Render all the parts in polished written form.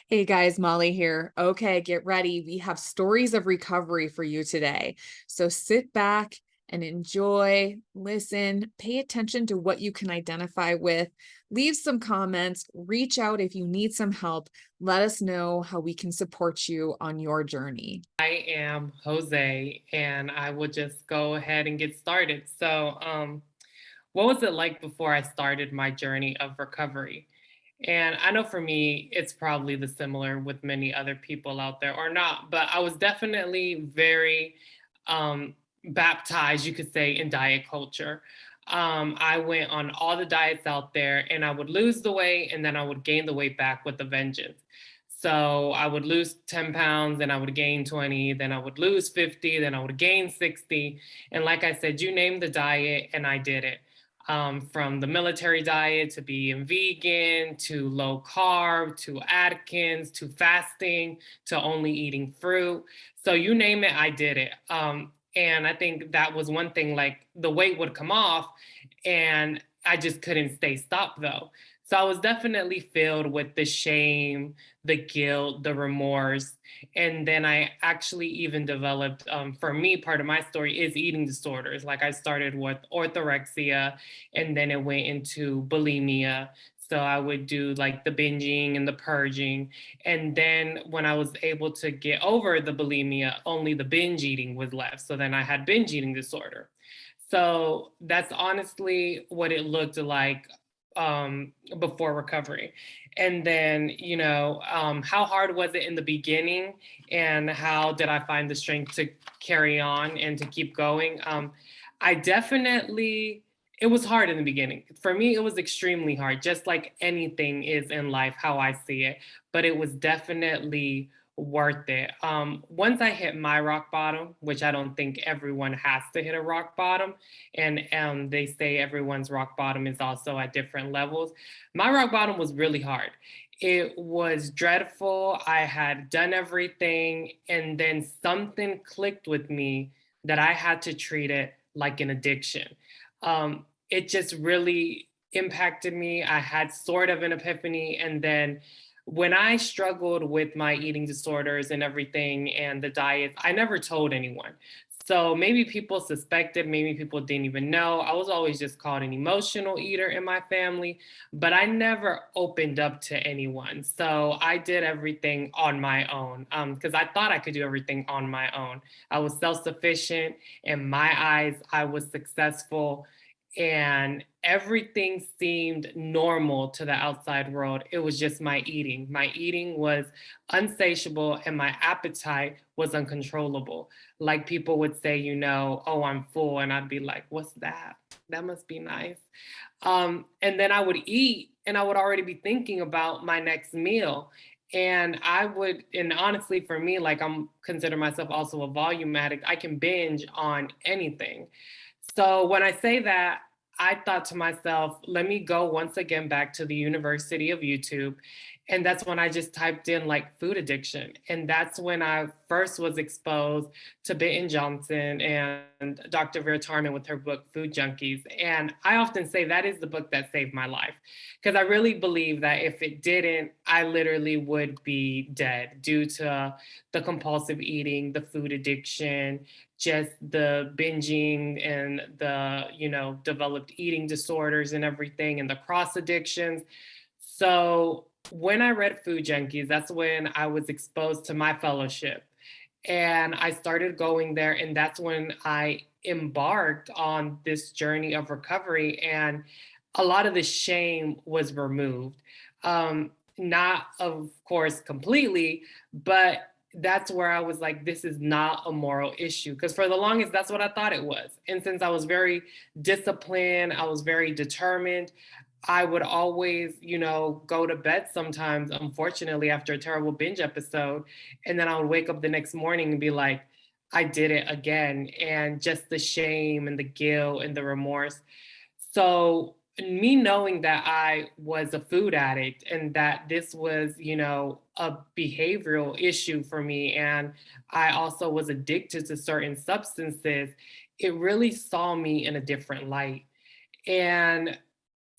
Hey guys, Molly here. Okay, get ready. We have stories of recovery for you today. So sit back and enjoy, listen, pay attention to what you can identify with, leave some comments, reach out if you need some help. Let us know how we can support you on your journey. I am Jose, and I will just go ahead and get started. What was it like before I started my journey of recovery? And I know for me, it's probably the similar with many other people out there or not, but I was definitely very baptized, you could say, in diet culture. I went on all the diets out there and I would lose the weight and then I would gain the weight back with a vengeance. So I would lose 10 pounds, then I would gain 20, then I would lose 50, then I would gain 60. And like I said, you name the diet and I did it, from the military diet to being vegan to low carb to Atkins to fasting to only eating fruit. So you name it, I did it. And I think that was one thing, like the weight would come off and I just couldn't stay stopped though. So I was definitely filled with the shame, the guilt, the remorse. And then I actually even developed, for me, part of my story is eating disorders. Like I started with orthorexia and then it went into bulimia. So I would do like the binging and the purging. And then when I was able to get over the bulimia, only the binge eating was left. So then I had binge eating disorder. So that's honestly what it looked like before recovery. And then, how hard was it in the beginning and how did I find the strength to carry on and to keep going? I definitely, it was hard in the beginning. For me, it was extremely hard, just like anything is in life, how I see it. But it was definitely worth it. Once I hit my rock bottom, which I don't think everyone has to hit a rock bottom, and they say everyone's rock bottom is also at different levels. My rock bottom was really hard. It was dreadful. I had done everything, and then something clicked with me that I had to treat it like an addiction. It just really impacted me. I had sort of an epiphany, and then when I struggled with my eating disorders and everything and the diets, I never told anyone. So maybe people suspected, maybe people didn't even know. I was always just called an emotional eater in my family, but I never opened up to anyone. So I did everything on my own because I thought I could do everything on my own. I was self sufficient. In my eyes, I was successful and everything seemed normal to the outside world. It was just my eating. My eating was unsatiable and my appetite was uncontrollable. Like people would say, oh, I'm full. And I'd be like, what's that? That must be nice. And then I would eat and I would already be thinking about my next meal. And honestly, for me, like I'm consider myself also a volume addict. I can binge on anything. So when I say that, I thought to myself, let me go once again back to the University of YouTube. And that's when I just typed in like food addiction. And that's when I first was exposed to Benton Johnson and Dr. Vera Tarman with her book, Food Junkies. And I often say that is the book that saved my life. Because I really believe that if it didn't, I literally would be dead due to the compulsive eating, the food addiction, just the binging and the developed eating disorders and everything and the cross addictions. So when I read Food Junkies, that's when I was exposed to my fellowship and I started going there, and that's when I embarked on this journey of recovery and a lot of the shame was removed. Not of course completely, but that's where I was like, this is not a moral issue. Because for the longest, that's what I thought it was. And since I was very disciplined, I was very determined, I would always, go to bed sometimes, unfortunately, after a terrible binge episode. And then I would wake up the next morning and be like, I did it again. And just the shame and the guilt and the remorse. So, me knowing that I was a food addict and that this was, a behavioral issue for me, and I also was addicted to certain substances, it really saw me in a different light. And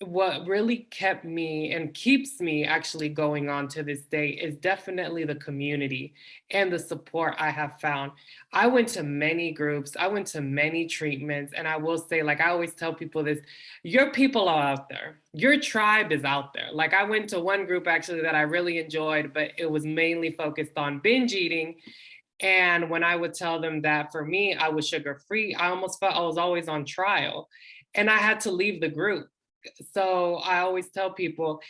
what really kept me and keeps me actually going on to this day is definitely the community and the support I have found. I went to many groups, I went to many treatments, and I will say, like, I always tell people this: your people are out there, your tribe is out there. Like, I went to one group actually that I really enjoyed, but it was mainly focused on binge eating. And when I would tell them that for me, I was sugar free, I almost felt I was always on trial and I had to leave the group. So I always tell people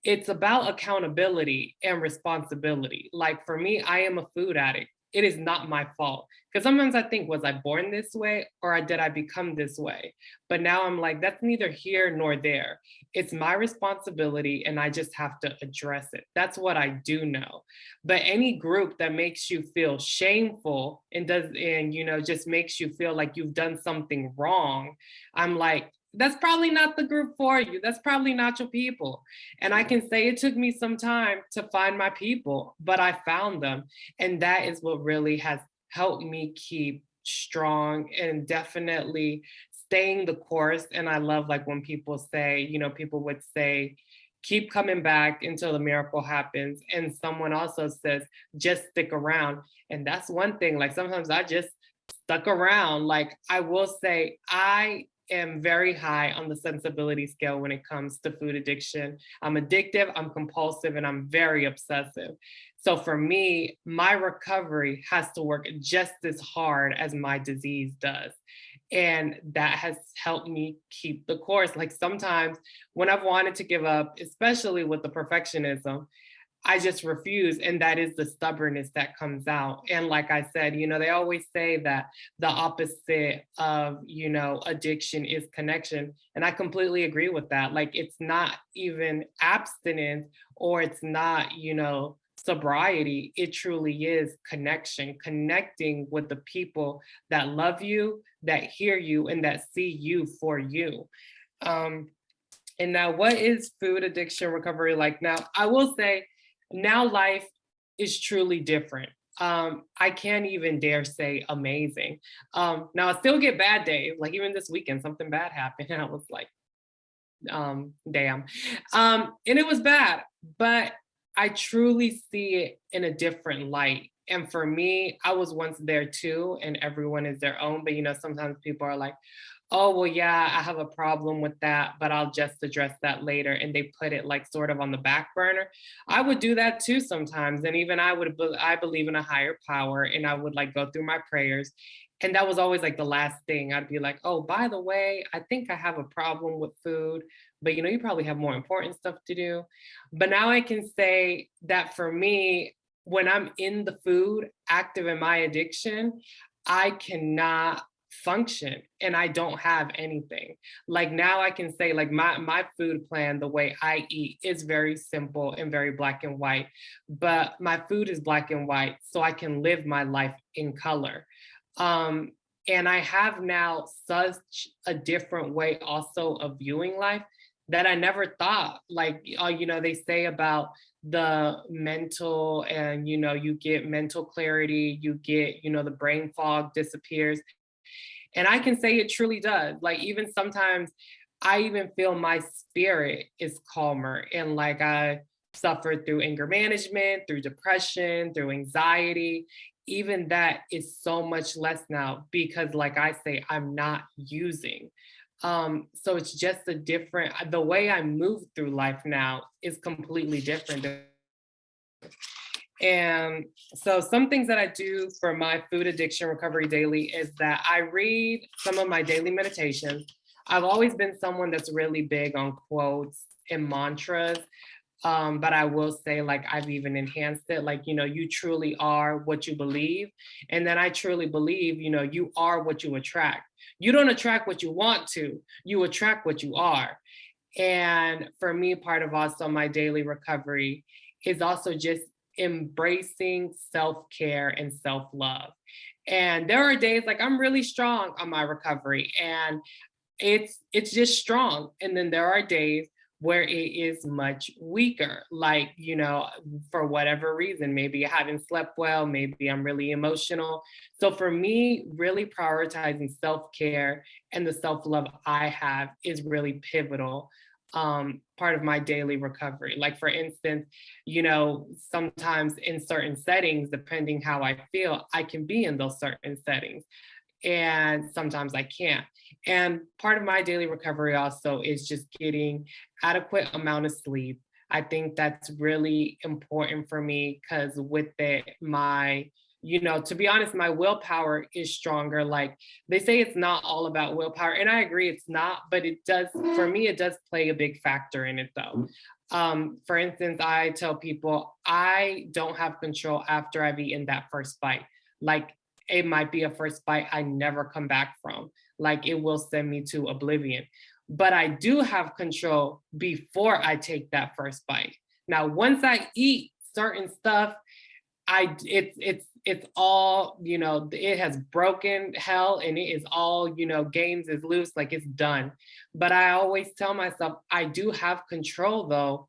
it's about accountability and responsibility. Like for me, I am a food addict. It is not my fault. Because sometimes I think, was I born this way or did I become this way? But now I'm like, that's neither here nor there. It's my responsibility and I just have to address it. That's what I do know. But any group that makes you feel shameful and just makes you feel like you've done something wrong, I'm like, that's probably not the group for you. That's probably not your people. And I can say it took me some time to find my people, but I found them. And that is what really has helped me keep strong and definitely staying the course. And I love, like, when people say, people would say, keep coming back until the miracle happens. And someone also says, just stick around. And that's one thing. Like sometimes I just stuck around. Like I will say, I am very high on the sensibility scale when it comes to food addiction. I'm addictive, I'm compulsive, and I'm very obsessive. So for me, my recovery has to work just as hard as my disease does. And that has helped me keep the course. Like sometimes when I've wanted to give up, especially with the perfectionism, I just refuse. And that is the stubbornness that comes out. And like I said, they always say that the opposite of, addiction is connection. And I completely agree with that. Like it's not even abstinence or it's not, sobriety. It truly is connection, connecting with the people that love you, that hear you, and that see you for you. Um, and now, what is food addiction recovery like now? I will say, now life is truly different. I can't even dare say amazing. Now I still get bad days. Like even this weekend, something bad happened, and I was like, damn. And it was bad, but I truly see it in a different light. And for me, I was once there too, and everyone is their own. But sometimes people are like, oh, well, yeah, I have a problem with that, but I'll just address that later. And they put it like sort of on the back burner. I would do that too sometimes. And even I believe in a higher power and I would like go through my prayers. And that was always like the last thing. I'd be like, oh, by the way, I think I have a problem with food, but you probably have more important stuff to do. But now I can say that for me, when I'm in the food, active in my addiction, I cannot function and I don't have anything. Like now I can say like my food plan, the way I eat is very simple and very black and white, but my food is black and white so I can live my life in color. Um and I have now such a different way also of viewing life that I never thought. Like they say about the mental and you get mental clarity, you get the brain fog disappears, and I can say it truly does. Like even sometimes I even feel my spirit is calmer and like I suffered through anger management, through depression, through anxiety. Even that is so much less now because like I say, I'm not using. So it's just the way I move through life now is completely different. And so, some things that I do for my food addiction recovery daily is that I read some of my daily meditations. I've always been someone that's really big on quotes and mantras. But I will say, like, I've even enhanced it. Like, you truly are what you believe. And then I truly believe, you are what you attract. You don't attract what you want to, you attract what you are. And for me, part of also my daily recovery is also just embracing self-care and self-love. And there are days like I'm really strong on my recovery and it's just strong. And then there are days where it is much weaker, like, for whatever reason, maybe I haven't slept well, maybe I'm really emotional. So for me, really prioritizing self care and the self love I have is really pivotal. part of my daily recovery. Like, for instance, you know, sometimes in certain settings, depending how I feel, I can be in those certain settings, and sometimes I can't. And part of my daily recovery also is just getting adequate amount of sleep. I think that's really important for me because with it, to be honest, my willpower is stronger. Like, they say it's not all about willpower, and I agree it's not, but it does, for me, it does play a big factor in it though. For instance, I tell people I don't have control after I've eaten that first bite. Like, it might be a first bite I never come back from. Like, it will send me to oblivion. But I do have control before I take that first bite. Now, once I eat certain stuff, it's all, it has broken hell, and it is all, games is loose, like it's done. But I always tell myself I do have control though,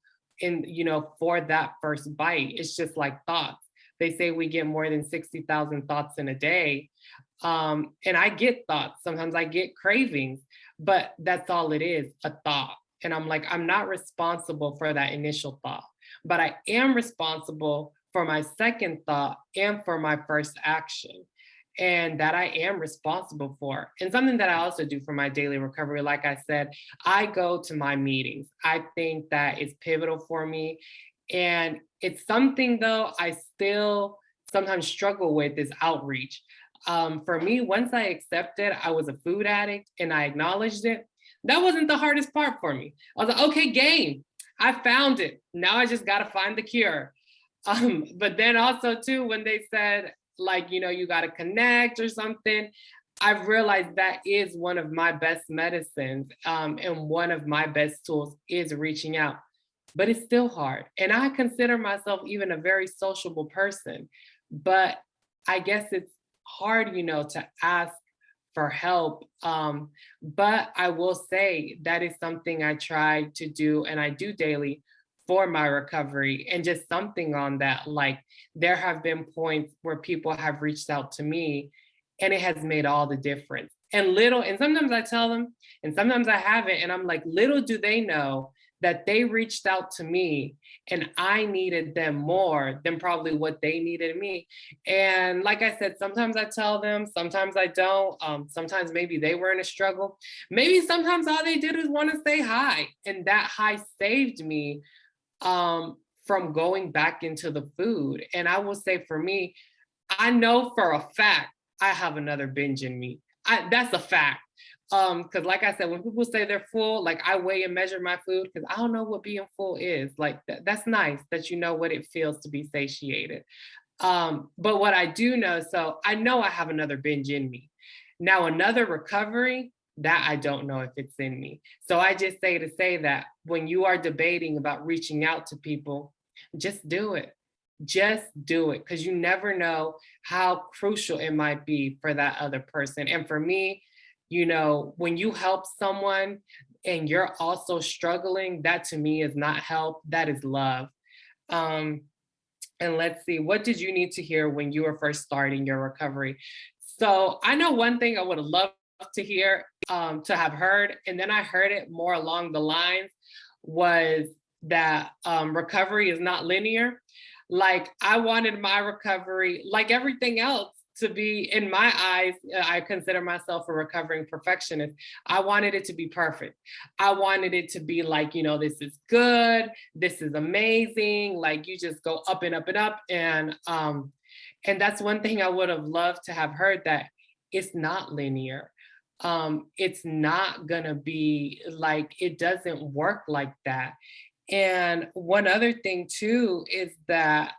for that first bite. It's just like thoughts. They say we get more than 60,000 thoughts in a day. And I get thoughts. Sometimes I get cravings, but that's all it is, a thought. And I'm like, I'm not responsible for that initial thought, but I am responsible for my second thought and for my first action. And that I am responsible for. And something that I also do for my daily recovery, like I said, I go to my meetings. I think that is pivotal for me. And it's something though I still sometimes struggle with is outreach. For me, once I accepted I was a food addict and I acknowledged it, that wasn't the hardest part for me. I was like, okay, game. I found it. Now I just got to find the cure. But then also too, when they said like, you got to connect or something, I've realized that is one of my best medicines. And one of my best tools is reaching out, but it's still hard. And I consider myself even a very sociable person, but I guess it's hard, to ask for help. But I will say that is something I try to do and I do daily for my recovery. And just something on that, like there have been points where people have reached out to me and it has made all the difference. And sometimes I tell them, and sometimes I haven't. And I'm like, little do they know that they reached out to me and I needed them more than probably what they needed me. And like I said, sometimes I tell them, sometimes I don't. Sometimes maybe they were in a struggle. Maybe sometimes all they did was want to say hi. And that hi saved me from going back into the food. And I will say for me, I know for a fact I have another binge in me. That's a fact. Because like I said, when people say they're full, like I weigh and measure my food because I don't know what being full is. Like that's nice that you know what it feels to be satiated. But what I do know, so I know I have another binge in me. Now another recovery, that I don't know if it's in me. So I just say to say that when you are debating about reaching out to people, just do it. Just do it because you never know how crucial it might be for that other person. And for me, when you help someone and you're also struggling, that to me is not help, that is love. Um, and let's see, what did you need to hear when you were first starting your recovery? So I know one thing I would have loved to hear, to have heard, and then I heard it more along the lines was that recovery is not linear. Like I wanted my recovery, like everything else, to be, in my eyes, I consider myself a recovering perfectionist. I wanted it to be perfect. I wanted it to be like, this is good, this is amazing. Like you just go up and up and up. And that's one thing I would have loved to have heard, that it's not linear. It's not gonna be like, it doesn't work like that. And one other thing too is that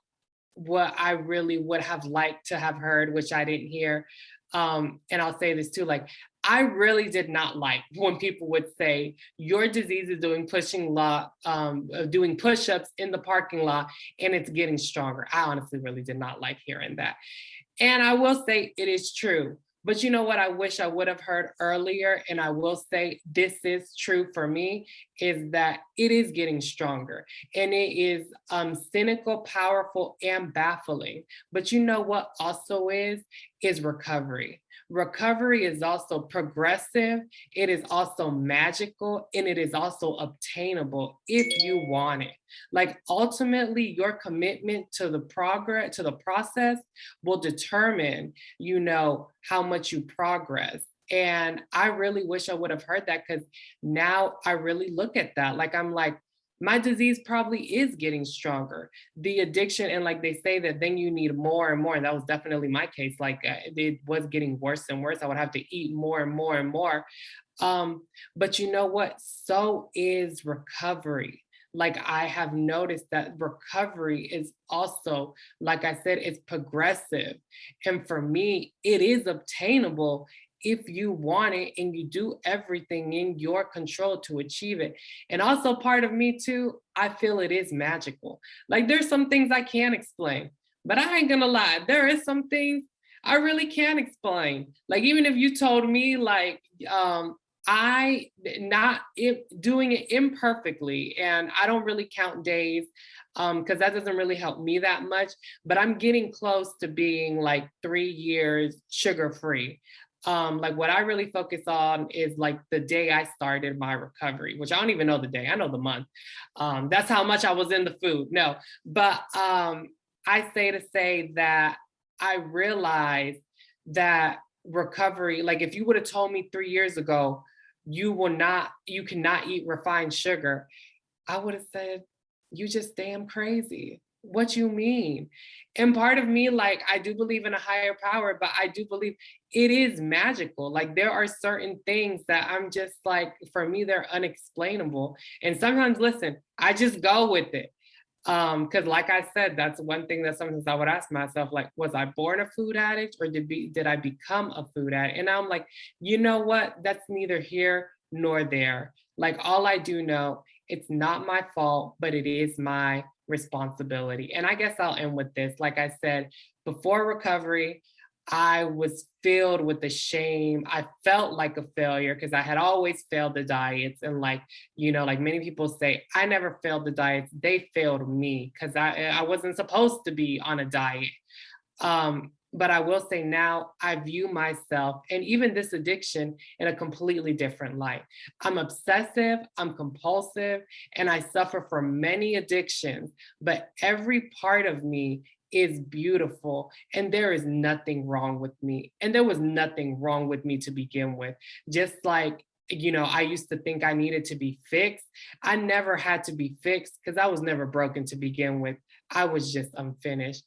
what I really would have liked to have heard, which I didn't hear, and I'll say this too, like I really did not like when people would say your disease is doing doing push-ups in the parking lot and it's getting stronger. I honestly really did not like hearing that. And I will say it is true. But you know what I wish I would have heard earlier, and I will say this is true for me, is that it is getting stronger and it is cynical, powerful, and baffling. But you know what also is recovery. Recovery is also progressive, it is also magical, and it is also obtainable if you want it. Like ultimately, your commitment to the progress, to the process will determine, you know, how much you progress. And I really wish I would have heard that, because now I really look at that. Like, I'm like, my disease probably is getting stronger. The addiction, and like they say that then you need more and more. And that was definitely my case. Like it was getting worse and worse. I would have to eat more and more and more. But you know what? So is recovery. Like I have noticed that recovery is also, like I said, it's progressive. And for me, it is obtainable if you want it and you do everything in your control to achieve it. And also, part of me too, I feel it is magical. Like there's some things I can't explain, but I ain't gonna lie, there is some things I really can't explain. Like even if you told me like I not doing it imperfectly, and I don't really count days because that doesn't really help me that much. But I'm getting close to being like 3 years sugar free. Like what I really focus on is like the day I started my recovery, which I don't even know the day, I know the month. That's how much I was in the food. No, but I say to say that I realized that recovery, like if you would have told me 3 years ago, you cannot eat refined sugar, I would have said, you just damn crazy. What you mean? And part of me, like, I do believe in a higher power, but I do believe it is magical. Like, there are certain things that I'm just like, for me, they're unexplainable. And sometimes, listen, I just go with it. Because like I said, that's one thing that sometimes I would ask myself, like, was I born a food addict or did I become a food addict? And I'm like, you know what? That's neither here nor there. Like all I do know, it's not my fault, but it is my responsibility. And I guess I'll end with this. Like I said, before recovery, I was filled with the shame. I felt like a failure because I had always failed the diets. And like, you know, like many people say, I never failed the diets. They failed me because I wasn't supposed to be on a diet. But I will say now I view myself and even this addiction in a completely different light. I'm obsessive, I'm compulsive, and I suffer from many addictions, but every part of me is beautiful and there is nothing wrong with me. And there was nothing wrong with me to begin with. Just like, you know, I used to think I needed to be fixed. I never had to be fixed because I was never broken to begin with. I was just unfinished.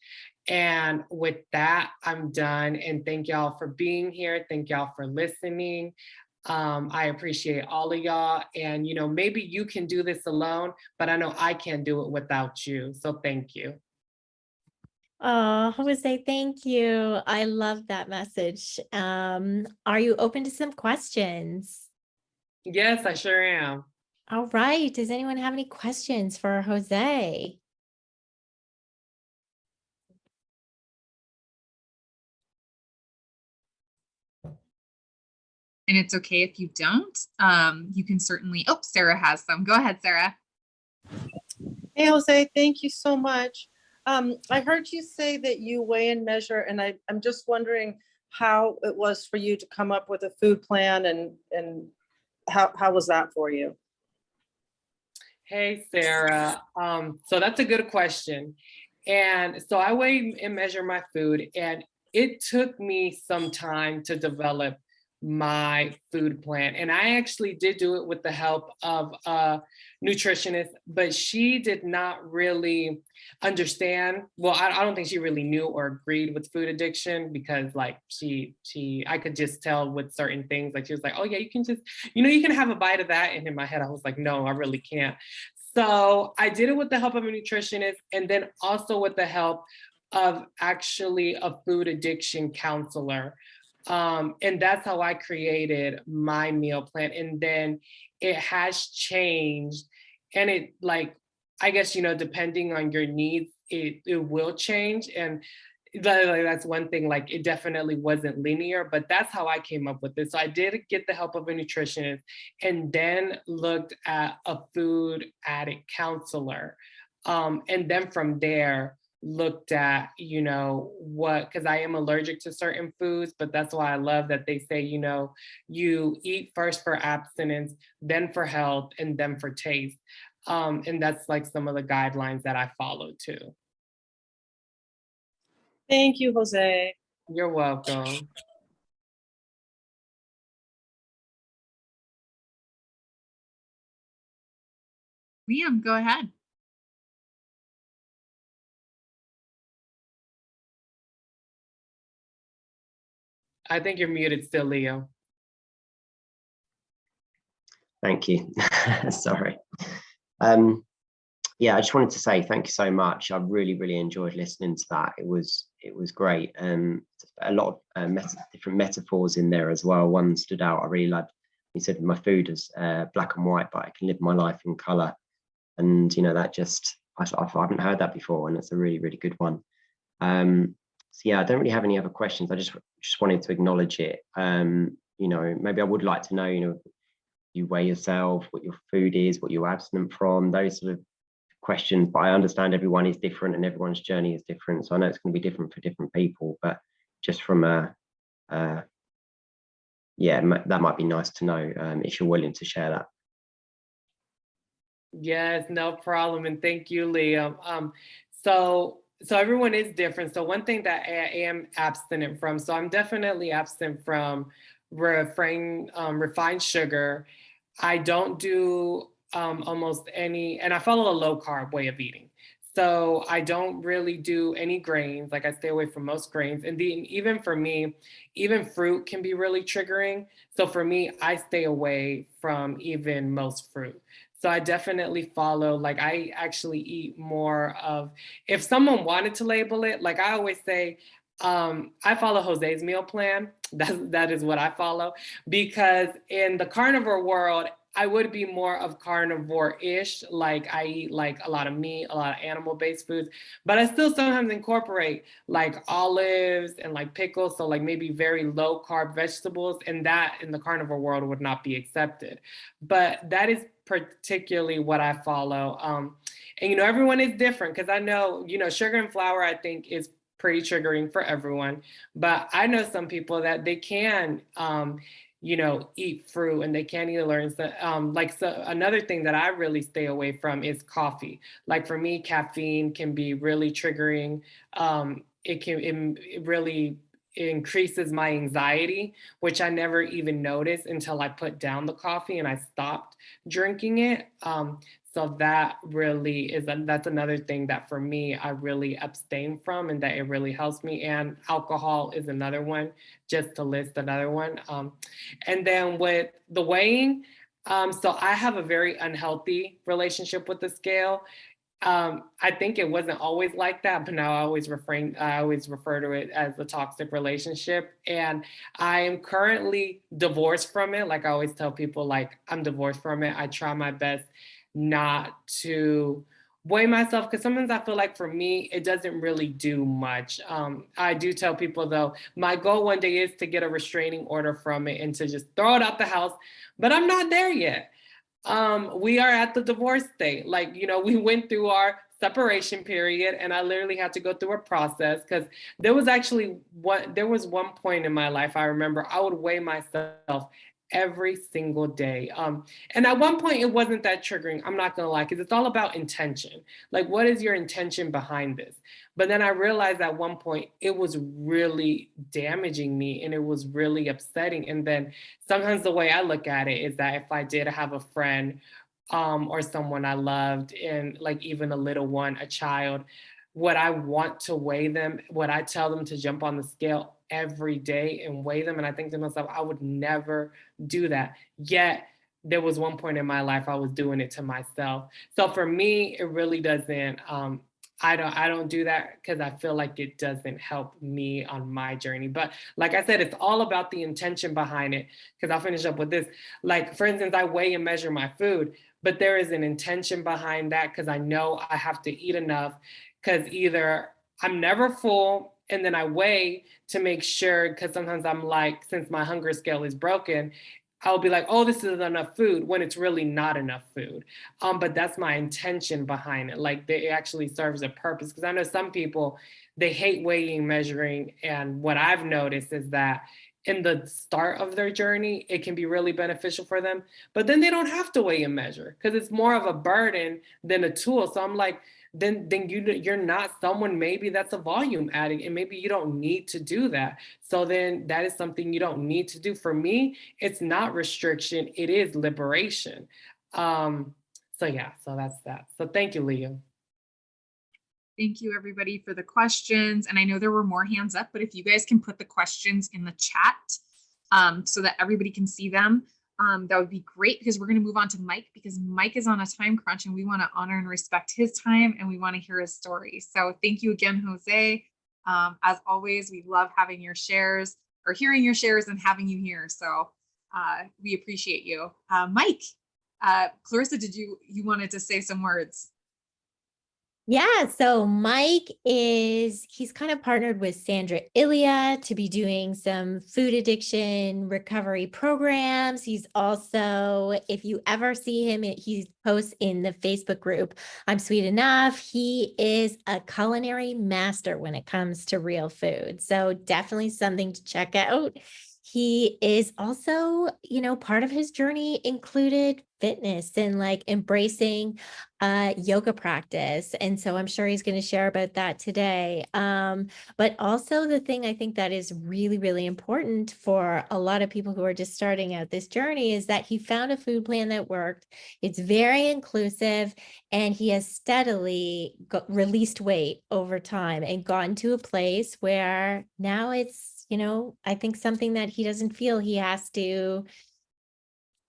And with that, I'm done. And thank y'all for being here. Thank y'all for listening. I appreciate all of y'all. And, you know, maybe you can do this alone, but I know I can't do it without you. So thank you. Oh, Jose, thank you. I love that message. Are you open to some questions? Yes, I sure am. All right. Does anyone have any questions for Jose? And it's okay if you don't. You can certainly, oh, Sarah has some. Go ahead, Sarah. Hey, Jose, thank you so much. I heard you say that you weigh and measure, and I'm just wondering how it was for you to come up with a food plan and how was that for you? Hey, Sarah. So that's a good question. And so I weigh and measure my food, and it took me some time to develop my food plan. And I actually did do it with the help of a nutritionist, but she did not really understand. Well, I don't think she really knew or agreed with food addiction because like I could just tell with certain things, like she was like, oh yeah, you can just, you know, you can have a bite of that. And in my head, I was like, no, I really can't. So I did it with the help of a nutritionist and then also with the help of actually a food addiction counselor. And that's how I created my meal plan. And then it has changed. And it like, I guess, you know, depending on your needs, it will change. And That's one thing, like it definitely wasn't linear, but that's how I came up with it. So I did get the help of a nutritionist and then looked at a food addict counselor. And then from there, looked at, what, because I am allergic to certain foods, but that's why I love that they say, you eat first for abstinence, then for health, and then for taste. And that's like some of the guidelines that I follow too. Thank you, Jose. You're welcome. Liam, go ahead. I think you're muted still, Leo. Thank you. Sorry. Yeah, I just wanted to say thank you so much. I really, really enjoyed listening to that. It was great. A lot of different metaphors in there as well. One stood out. I really liked. He said my food is black and white, but I can live my life in color. And that just I haven't heard that before, and it's a really, really good one. So yeah, I don't really have any other questions. I just wanted to acknowledge it. Maybe I would like to know, you weigh yourself, what your food is, what you're abstinent from, those sort of questions. But I understand everyone is different and everyone's journey is different. So I know it's going to be different for different people, but just from that might be nice to know if you're willing to share that. Yes, no problem. And thank you, Liam. So everyone is different. So one thing that I am abstinent from, so I'm definitely abstinent from refined sugar. I don't do almost any, and I follow a low carb way of eating. So I don't really do any grains. Like I stay away from most grains. And even for me, even fruit can be really triggering. So for me, I stay away from even most fruit. So I definitely follow, like I actually eat more of, if someone wanted to label it, like I always say, I follow Jose's meal plan. That is what I follow, because in the carnivore world, I would be more of carnivore-ish. Like I eat like a lot of meat, a lot of animal-based foods, but I still sometimes incorporate like olives and like pickles. So like maybe very low carb vegetables, and that in the carnivore world would not be accepted. But that is particularly what I follow. And everyone is different, because I know, sugar and flour, I think is pretty triggering for everyone. But I know some people that they can, eat fruit and they can't eat learn. So, so another thing that I really stay away from is coffee. Like for me, caffeine can be really triggering. It really increases my anxiety, which I never even noticed until I put down the coffee and I stopped drinking it. So that really that's another thing that for me, I really abstain from, and that it really helps me. And alcohol is another one, just to list another one. And then with the weighing, so I have a very unhealthy relationship with the scale. I think it wasn't always like that, but now I always refer to it as the toxic relationship. And I am currently divorced from it. Like I always tell people, like I'm divorced from it. I try my best not to weigh myself, because sometimes I feel like for me, it doesn't really do much. I do tell people though, my goal one day is to get a restraining order from it and to just throw it out the house, but I'm not there yet. We are at the divorce state. Like, we went through our separation period, and I literally had to go through a process, because there was one point in my life, I remember I would weigh myself every single day. And at one point it wasn't that triggering, I'm not gonna lie, because it's all about intention. Like, what is your intention behind this? But then I realized at one point it was really damaging me and it was really upsetting. And then sometimes the way I look at it is that if I did have a friend or someone I loved, and like even a little one, a child, would I want to weigh them? Would I tell them to jump on the scale every day and weigh them? And I think to myself, I would never do that. Yet there was one point in my life I was doing it to myself. So for me, it really doesn't. I don't do that because I feel like it doesn't help me on my journey. But like I said, it's all about the intention behind it. Because I'll finish up with this. Like, for instance, I weigh and measure my food, but there is an intention behind that, because I know I have to eat enough, because either I'm never full and then I weigh to make sure, because sometimes I'm like, since my hunger scale is broken, I'll be like, oh, this is enough food, when it's really not enough food. But that's my intention behind it. Like, it actually serves a purpose, because I know some people, they hate weighing, measuring. And what I've noticed is that in the start of their journey, it can be really beneficial for them, but then they don't have to weigh and measure, because it's more of a burden than a tool. So I'm like, then you're not someone maybe that's a volume addict, and maybe you don't need to do that. So then that is something you don't need to do. For me, it's not restriction, it is liberation. So yeah, so that's that. So thank you, Leah. Thank you, everybody, for the questions. And I know there were more hands up, but if you guys can put the questions in the chat so that everybody can see them, that would be great, because we're going to move on to Mike, because Mike is on a time crunch and we want to honor and respect his time, and we want to hear his story. So thank you again, Jose. As always, we love having your shares, or hearing your shares and having you here. So we appreciate you. Mike, Clarissa, you wanted to say some words? Yeah, so Mike he's kind of partnered with Sandra Ilya to be doing some food addiction recovery programs. He's also, if you ever see him, he posts in the Facebook group, I'm Sweet Enough. He is a culinary master when it comes to real food. So definitely something to check out. He is also, part of his journey included fitness and like embracing yoga practice. And so I'm sure he's going to share about that today. But also the thing I think that is really, really important for a lot of people who are just starting out this journey is that he found a food plan that worked. It's very inclusive, and he has steadily released weight over time and gotten to a place where now it's, I think something that he doesn't feel he has to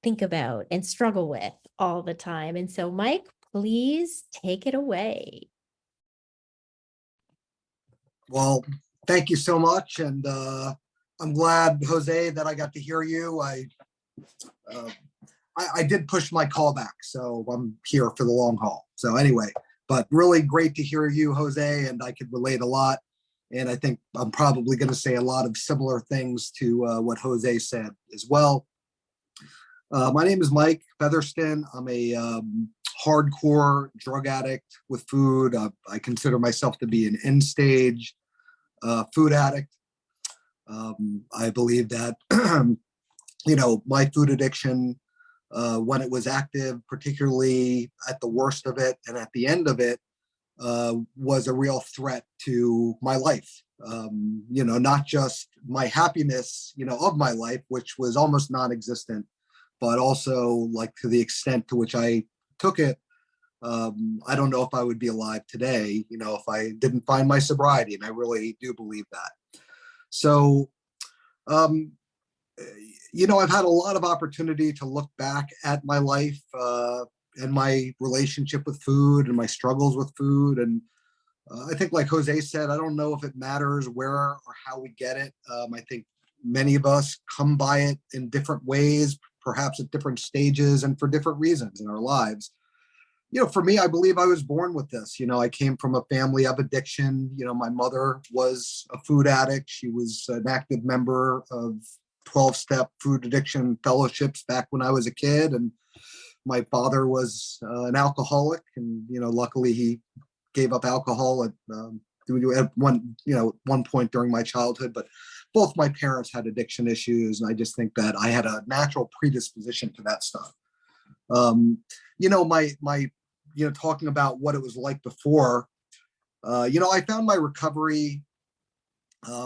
think about and struggle with all the time. And so, Mike, please take it away. Well, thank you so much. And I'm glad, Jose, that I got to hear you. I did push my call back, so I'm here for the long haul. So anyway, but really great to hear you, Jose, and I could relate a lot. And I think I'm probably going to say a lot of similar things to what Jose said as well. My name is Mike Featherston. I'm a hardcore drug addict with food. I consider myself to be an end-stage food addict. I believe that, my food addiction, when it was active, particularly at the worst of it and at the end of it, was a real threat to my life. Not just my happiness, of my life, which was almost non-existent, but also like to the extent to which I took it. I don't know if I would be alive today, if I didn't find my sobriety, and I really do believe that. So, I've had a lot of opportunity to look back at my life and my relationship with food and my struggles with food. And I think, like Jose said, I don't know if it matters where or how we get it. I think many of us come by it in different ways, perhaps at different stages and for different reasons in our lives. For me, I believe I was born with this. I came from a family of addiction. My mother was a food addict. She was an active member of 12-step food addiction fellowships back when I was a kid. And my father was an alcoholic. And, luckily he gave up alcohol at one point during my childhood. But both my parents had addiction issues. And I just think that I had a natural predisposition to that stuff. Talking about what it was like before, I found my recovery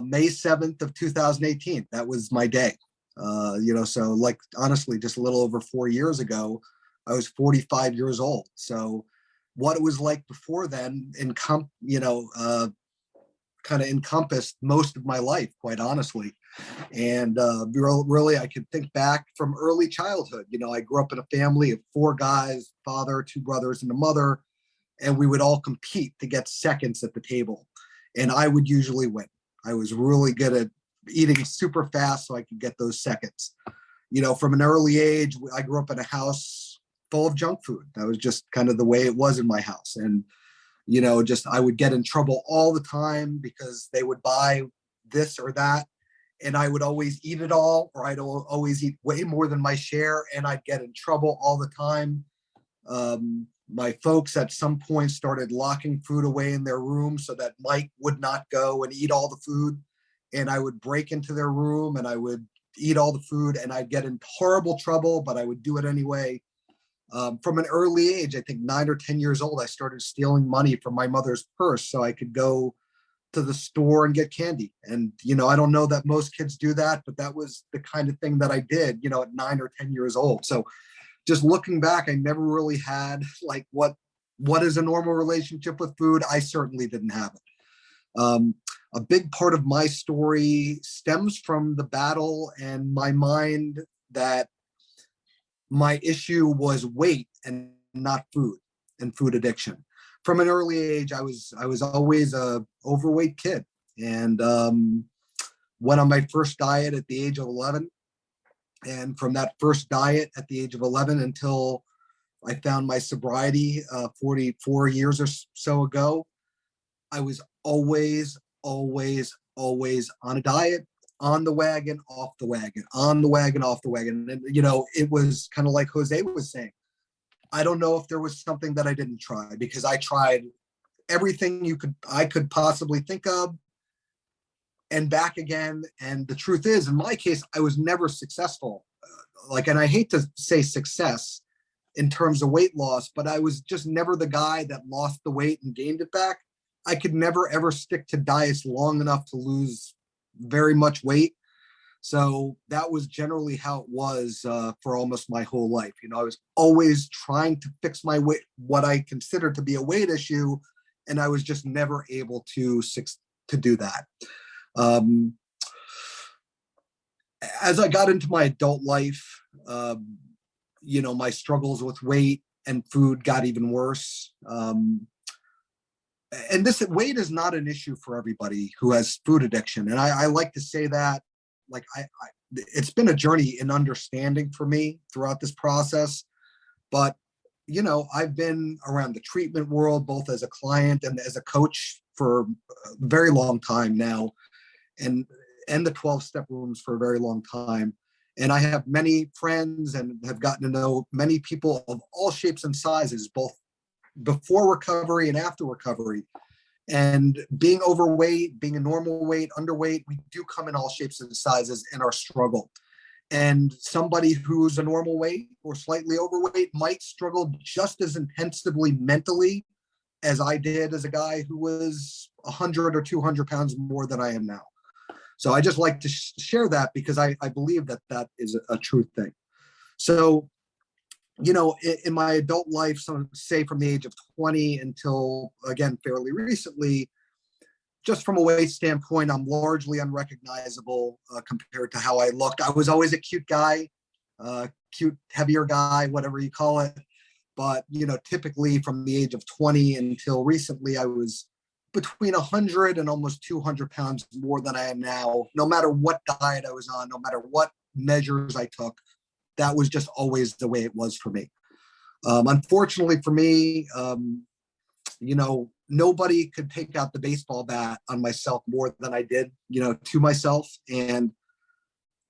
May 7th of 2018. That was my day. So like, honestly, just a little over 4 years ago, I was 45 years old. So what it was like before then, kind of encompassed most of my life, quite honestly. And really, I could think back from early childhood. I grew up in a family of 4 guys, father, 2 brothers, and a mother, and we would all compete to get seconds at the table. And I would usually win. I was really good at eating super fast so I could get those seconds. From an early age, I grew up in a house full of junk food. That was just kind of the way it was in my house. And just I would get in trouble all the time because they would buy this or that, and I would always eat it all, or I'd always eat way more than my share, and I'd get in trouble all the time. My folks at some point started locking food away in their room so that Mike would not go and eat all the food. And I would break into their room and I would eat all the food, and I'd get in horrible trouble, but I would do it anyway. From an early age, I think 9 or 10 years old, I started stealing money from my mother's purse so I could go to the store and get candy. And, I don't know that most kids do that, but that was the kind of thing that I did, at 9 or 10 years old. So just looking back, I never really had like what is a normal relationship with food. I certainly didn't have it. A big part of my story stems from the battle and my mind that my issue was weight and not food and food addiction. From an early age, I was always a overweight kid, and went on my first diet at the age of 11. And from that first diet at the age of 11 until I found my sobriety 44 years or so ago, I was always on a diet, on the wagon, off the wagon, on the wagon, off the wagon. And, it was kind of like Jose was saying. I don't know if there was something that I didn't try, because I tried everything I could possibly think of and back again. And the truth is, in my case, I was never successful. And I hate to say success in terms of weight loss, but I was just never the guy that lost the weight and gained it back. I could never ever stick to diets long enough to lose very much weight. So that was generally how it was for almost my whole life. I was always trying to fix my weight, what I considered to be a weight issue, and I was just never able to do that. As I got into my adult life, my struggles with weight and food got even worse. And this weight is not an issue for everybody who has food addiction. And I like to say that, it's been a journey in understanding for me throughout this process. But, I've been around the treatment world, both as a client and as a coach, for a very long time now, and the 12-step rooms for a very long time. And I have many friends and have gotten to know many people of all shapes and sizes, both before recovery and after recovery. And being overweight, being a normal weight, underweight, we do come in all shapes and sizes in our struggle. And somebody who's a normal weight or slightly overweight might struggle just as intensively mentally as I did as a guy who was 100 or 200 pounds more than I am now. So I just like to share that, because I believe that is a true thing. So, in my adult life, so say from the age of 20 until, again, fairly recently, just from a weight standpoint, I'm largely unrecognizable compared to how I looked. I was always a cute guy, cute, heavier guy, whatever you call it. But, typically from the age of 20 until recently, I was between 100 and almost 200 pounds more than I am now, no matter what diet I was on, no matter what measures I took. That was just always the way it was for me. Unfortunately for me, nobody could take out the baseball bat on myself more than I did, to myself. And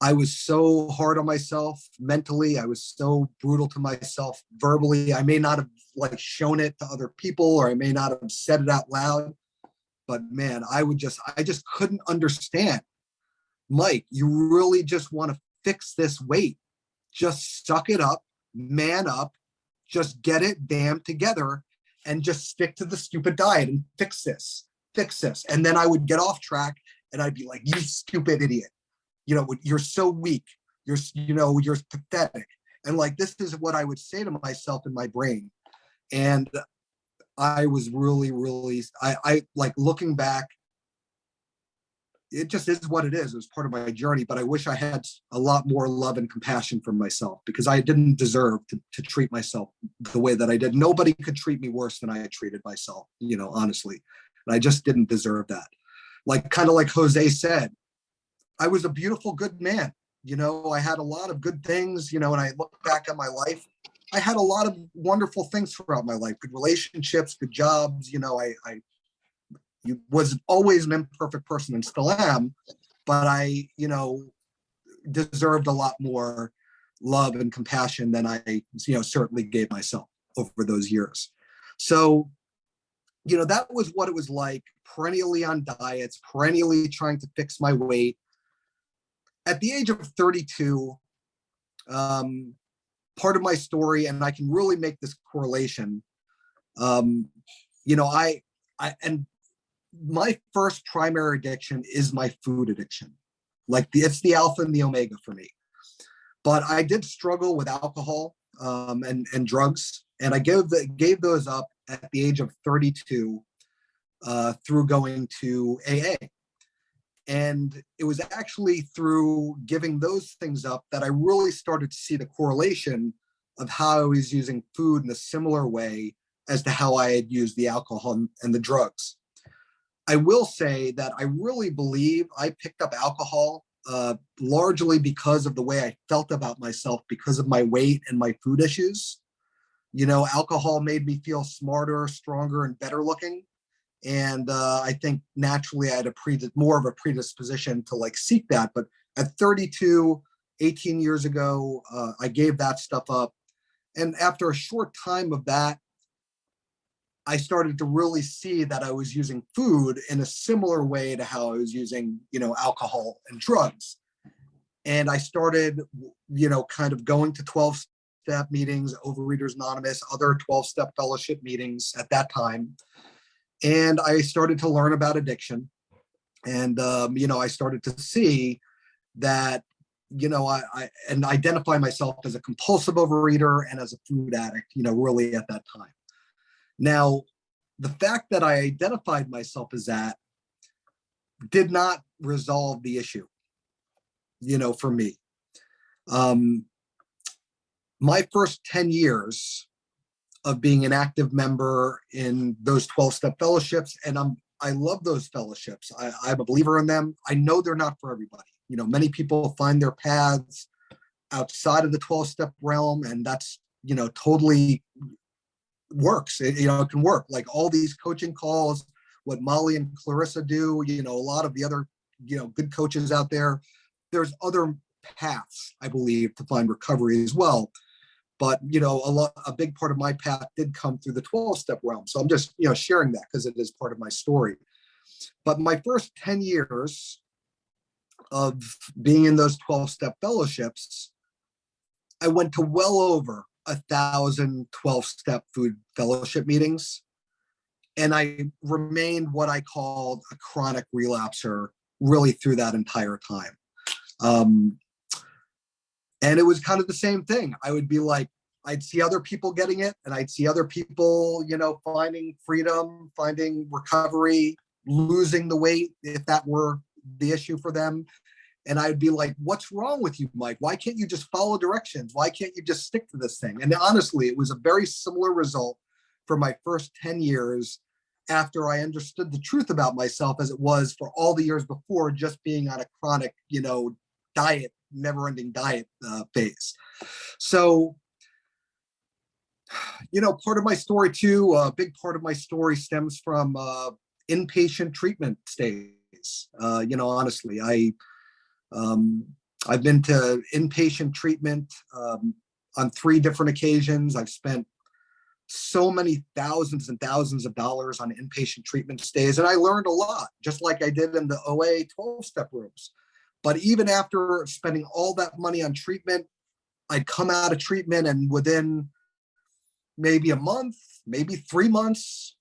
I was so hard on myself mentally. I was so brutal to myself verbally. I may not have shown it to other people, or I may not have said it out loud, but man, I just couldn't understand. Mike, you really just want to fix this weight. Just suck it up, man up, just get it damn together, and just stick to the stupid diet and fix this. And then I would get off track and I'd be like, you stupid idiot. You're so weak. You're pathetic. And this is what I would say to myself in my brain. And I was really, I looking back, it just is what it is. It was part of my journey, but I wish I had a lot more love and compassion for myself, because I didn't deserve to treat myself the way that I did. Nobody could treat me worse than I had treated myself, honestly. And I just didn't deserve that. Kind of like Jose said, I was a beautiful, good man. I had a lot of good things, and I look back at my life, I had a lot of wonderful things throughout my life, good relationships, good jobs. I was always an imperfect person and still am, but I, deserved a lot more love and compassion than I, certainly gave myself over those years. So, that was what it was like, perennially on diets, perennially trying to fix my weight. At the age of 32, part of my story, and I can really make this correlation, and my first primary addiction is my food addiction. It's the alpha and the omega for me. But I did struggle with alcohol and drugs, and I gave those up at the age of 32 through going to AA. And it was actually through giving those things up that I really started to see the correlation of how I was using food in a similar way as to how I had used the alcohol and the drugs. I will say that I really believe I picked up alcohol largely because of the way I felt about myself, because of my weight and my food issues. Alcohol made me feel smarter, stronger, and better looking. And I think naturally I had more of a predisposition to seek that. But at 32, 18 years ago, I gave that stuff up. And after a short time of that, I started to really see that I was using food in a similar way to how I was using, alcohol and drugs. And I started, kind of going to 12-step meetings, Overeaters Anonymous, other 12-step fellowship meetings at that time. And I started to learn about addiction. And, I started to see that, I identify myself as a compulsive overeater and as a food addict, really at that time. Now, the fact that I identified myself as that did not resolve the issue, for me. My first 10 years of being an active member in those 12-step fellowships, and I love those fellowships. I'm a believer in them. I know they're not for everybody. Many people find their paths outside of the 12-step realm, and that's, totally works. It can work. Like all these coaching calls, what Molly and Clarissa do, a lot of the other, good coaches out there. There's other paths, I believe, to find recovery as well. But, a big part of my path did come through the 12-step realm. So I'm just, sharing that because it is part of my story. But my first 10 years of being in those 12-step fellowships, I went to well over 1,000 12-step food fellowship meetings. And I remained what I called a chronic relapser really through that entire time. And it was kind of the same thing. I would be like, I'd see other people getting it, and I'd see other people, finding freedom, finding recovery, losing the weight, if that were the issue for them. And I'd be like, what's wrong with you, Mike? Why can't you just follow directions? Why can't you just stick to this thing? And honestly, it was a very similar result for my first 10 years after I understood the truth about myself as it was for all the years before, just being on a chronic, diet, never-ending diet phase. So, part of my story too, a big part of my story stems from inpatient treatment stays. Honestly, I've been to inpatient treatment on 3 different occasions. I've spent so many thousands and thousands of dollars on inpatient treatment stays, and I learned a lot, just like I did in the OA 12-step rooms. But even after spending all that money on treatment, I'd come out of treatment, and within maybe a month, maybe 3 months,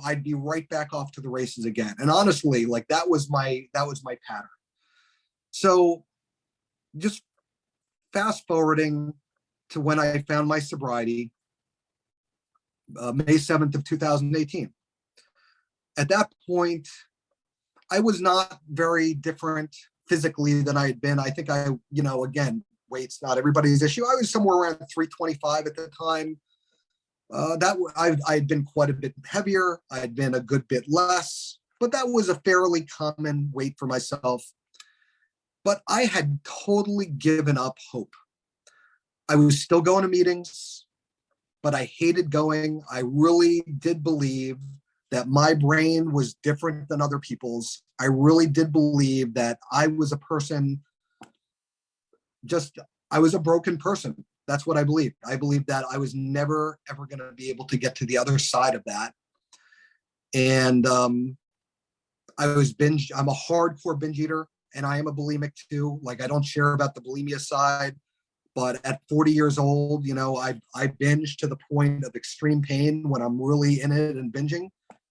I'd be right back off to the races again. And honestly, that was my pattern. So just fast forwarding to when I found my sobriety, May 7th of 2018. At that point, I was not very different physically than I had been. I think again, weight's not everybody's issue. I was somewhere around 325 at the time. I'd been quite a bit heavier. I'd been a good bit less, but that was a fairly common weight for myself. But I had totally given up hope. I was still going to meetings, but I hated going. I really did believe that my brain was different than other people's. I really did believe that I was a person, I was a broken person. That's what I believed. I believed that I was never, ever going to be able to get to the other side of that. And I'm a hardcore binge eater, and I am a bulimic too. Like, I don't share about the bulimia side, but at 40 years old, I binge to the point of extreme pain when I'm really in it and binging.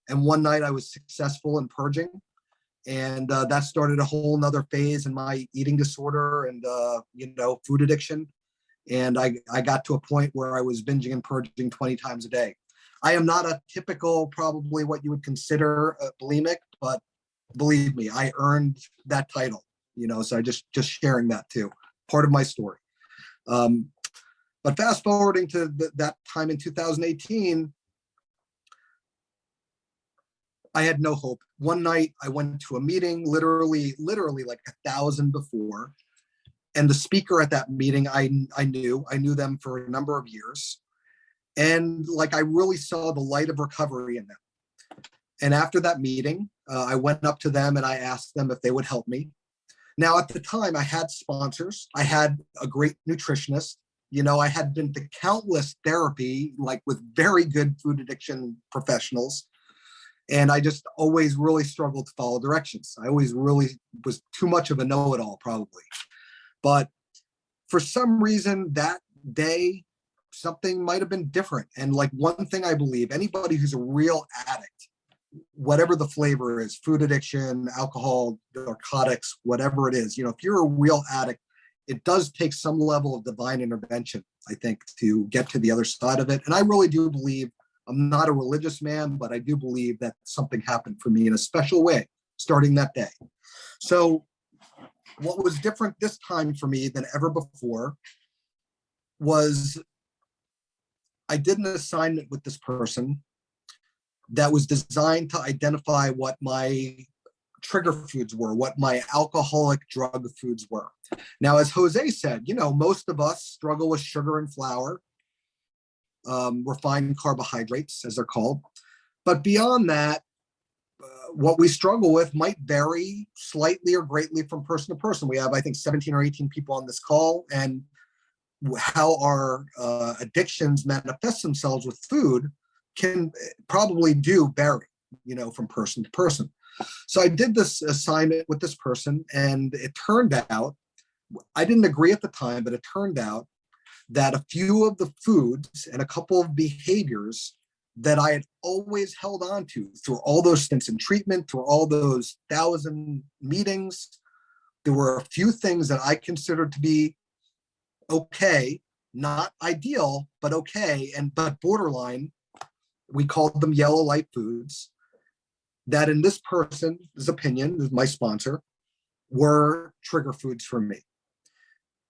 And one night I was successful in purging, and that started a whole nother phase in my eating disorder and food addiction. And I got to a point where I was binging and purging 20 times a day. I am not a typical, probably what you would consider a bulimic, but believe me, I earned that title, so I just sharing that too, part of my story. But fast forwarding to that time in 2018, I had no hope. One night I went to a meeting, literally like 1,000 before. And the speaker at that meeting, I knew them for a number of years. And like, I really saw the light of recovery in them. And after that meeting, I went up to them and I asked them if they would help me. Now, at the time, I had sponsors. I had a great nutritionist. I had been to countless therapy, like with very good food addiction professionals. And I just always really struggled to follow directions. I always really was too much of a know-it-all, probably. But for some reason that day, something might have been different. And like, one thing I believe, anybody who's a real addict, whatever the flavor is, food addiction, alcohol, narcotics, whatever it is, if you're a real addict, it does take some level of divine intervention, I think, to get to the other side of it. And I really do believe, I'm not a religious man, but I do believe that something happened for me in a special way starting that day. So what was different this time for me than ever before was I did an assignment with this person that was designed to identify what my trigger foods were, what my alcoholic drug foods were. Now, as Jose said, most of us struggle with sugar and flour, refined carbohydrates, as they're called. But beyond that, what we struggle with might vary slightly or greatly from person to person. We have, I think, 17 or 18 people on this call, and how our addictions manifest themselves with food can probably do vary, from person to person. So I did this assignment with this person, and it turned out, I didn't agree at the time, but it turned out that a few of the foods and a couple of behaviors that I had always held on to through all those stints in treatment, through all those 1,000 meetings, there were a few things that I considered to be okay, not ideal, but okay, but borderline. We called them yellow light foods, that in this person's opinion, my sponsor, were trigger foods for me.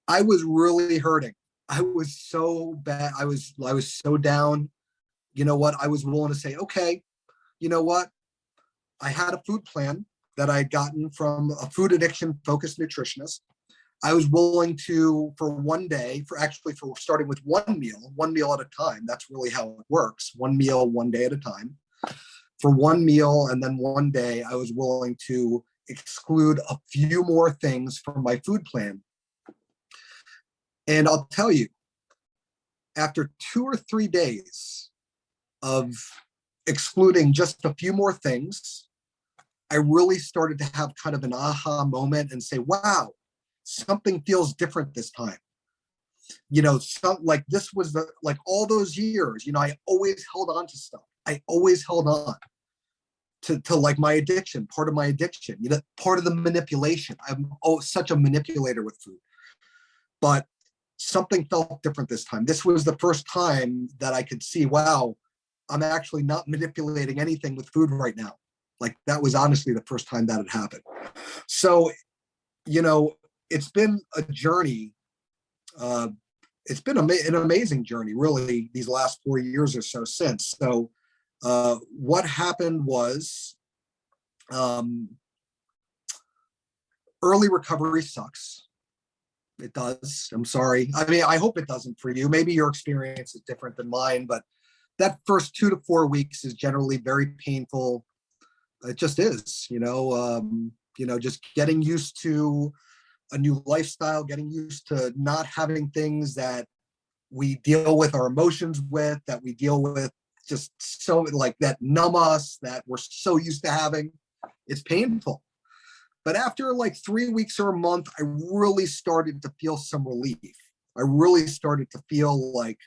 I was really hurting. I was so bad. I was so down. You know what? I was willing to say, okay, you know what? I had a food plan that I had gotten from a food addiction focused nutritionist. I was willing to, for one day, for starting with one meal at a time. That's really how it works. One meal, one day at a time. For one meal, and then one day, I was willing to exclude a few more things from my food plan. And I'll tell you, after 2 or 3 days of excluding just a few more things, I really started to have kind of an aha moment and say, wow, something feels different this time. Like this was like all those years, I always held on to stuff. I always held on to like my addiction, part of my addiction, part of the manipulation. I'm such a manipulator with food. But something felt different this time. This was the first time that I could see, wow, I'm actually not manipulating anything with food right now. Like, that was honestly the first time that had happened. So, it's been a journey. It's been an amazing journey, really, these last 4 years or so since. So what happened was early recovery sucks. It does. I'm sorry. I mean, I hope it doesn't for you. Maybe your experience is different than mine, but that first 2 to 4 weeks is generally very painful. It just is, just getting used to a new lifestyle, getting used to not having things that we deal with our emotions with, that we deal with just so like that numb us, that we're so used to having. It's painful. But after like 3 weeks or a month, I really started to feel some relief. I really started to feel like,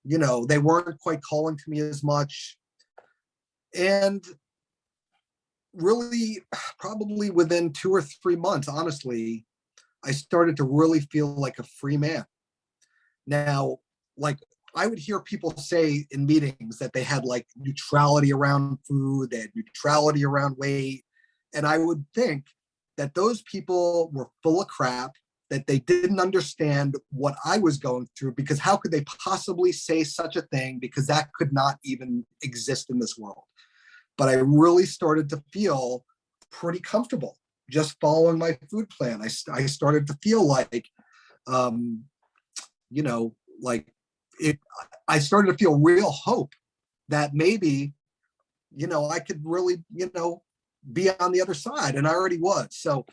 they weren't quite calling to me as much. And really, probably within 2 or 3 months, honestly, I started to really feel like a free man. Now, like I would hear people say in meetings that they had like neutrality around food, they had neutrality around weight. And I would think that those people were full of crap, that they didn't understand what I was going through, because how could they possibly say such a thing? Because that could not even exist in this world. But I really started to feel pretty comfortable just following my food plan. I started to feel like, like it, I started to feel real hope that maybe, I could really, be on the other side, and I already was. So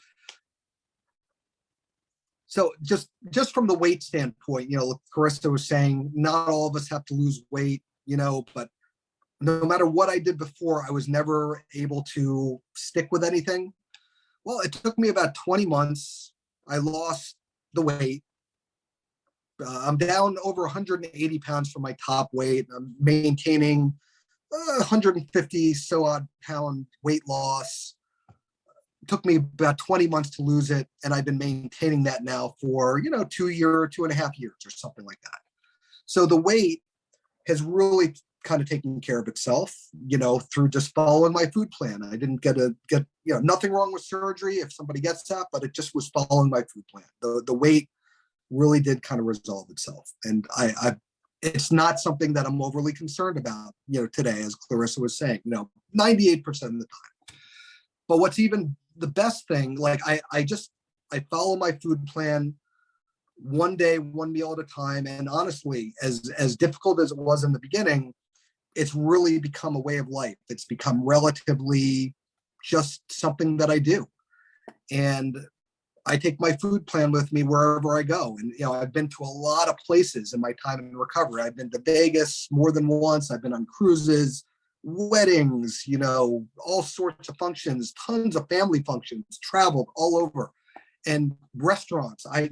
just from the weight standpoint, Carissa was saying, not all of us have to lose weight, but no matter what I did before, I was never able to stick with anything. Well, it took me about 20 months. I lost the weight. I'm down over 180 pounds from my top weight. I'm maintaining 150 so odd pound weight loss. It took me about 20 months to lose it, and I've been maintaining that now for 2.5 years or something like that. So the weight has really kind of taken care of itself, through just following my food plan. I didn't get nothing wrong with surgery if somebody gets that, but it just was following my food plan. The weight really did kind of resolve itself, and I it's not something that I'm overly concerned about, today, as Clarissa was saying, 98% of the time. But what's even the best thing, like I follow my food plan one day, one meal at a time. And honestly, as difficult as it was in the beginning, it's really become a way of life. It's become relatively just something that I do. And I take my food plan with me wherever I go. And, I've been to a lot of places in my time in recovery. I've been to Vegas more than once. I've been on cruises, weddings, all sorts of functions, tons of family functions, traveled all over. And restaurants, I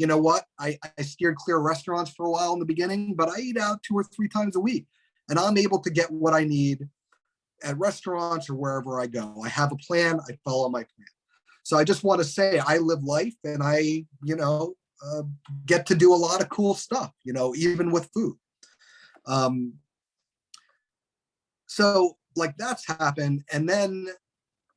steered clear of restaurants for a while in the beginning, but I eat out 2 or 3 times a week, and I'm able to get what I need at restaurants or wherever I go. I have a plan, I follow my plan. So I just want to say I live life, and I, get to do a lot of cool stuff, even with food. So like that's happened. And then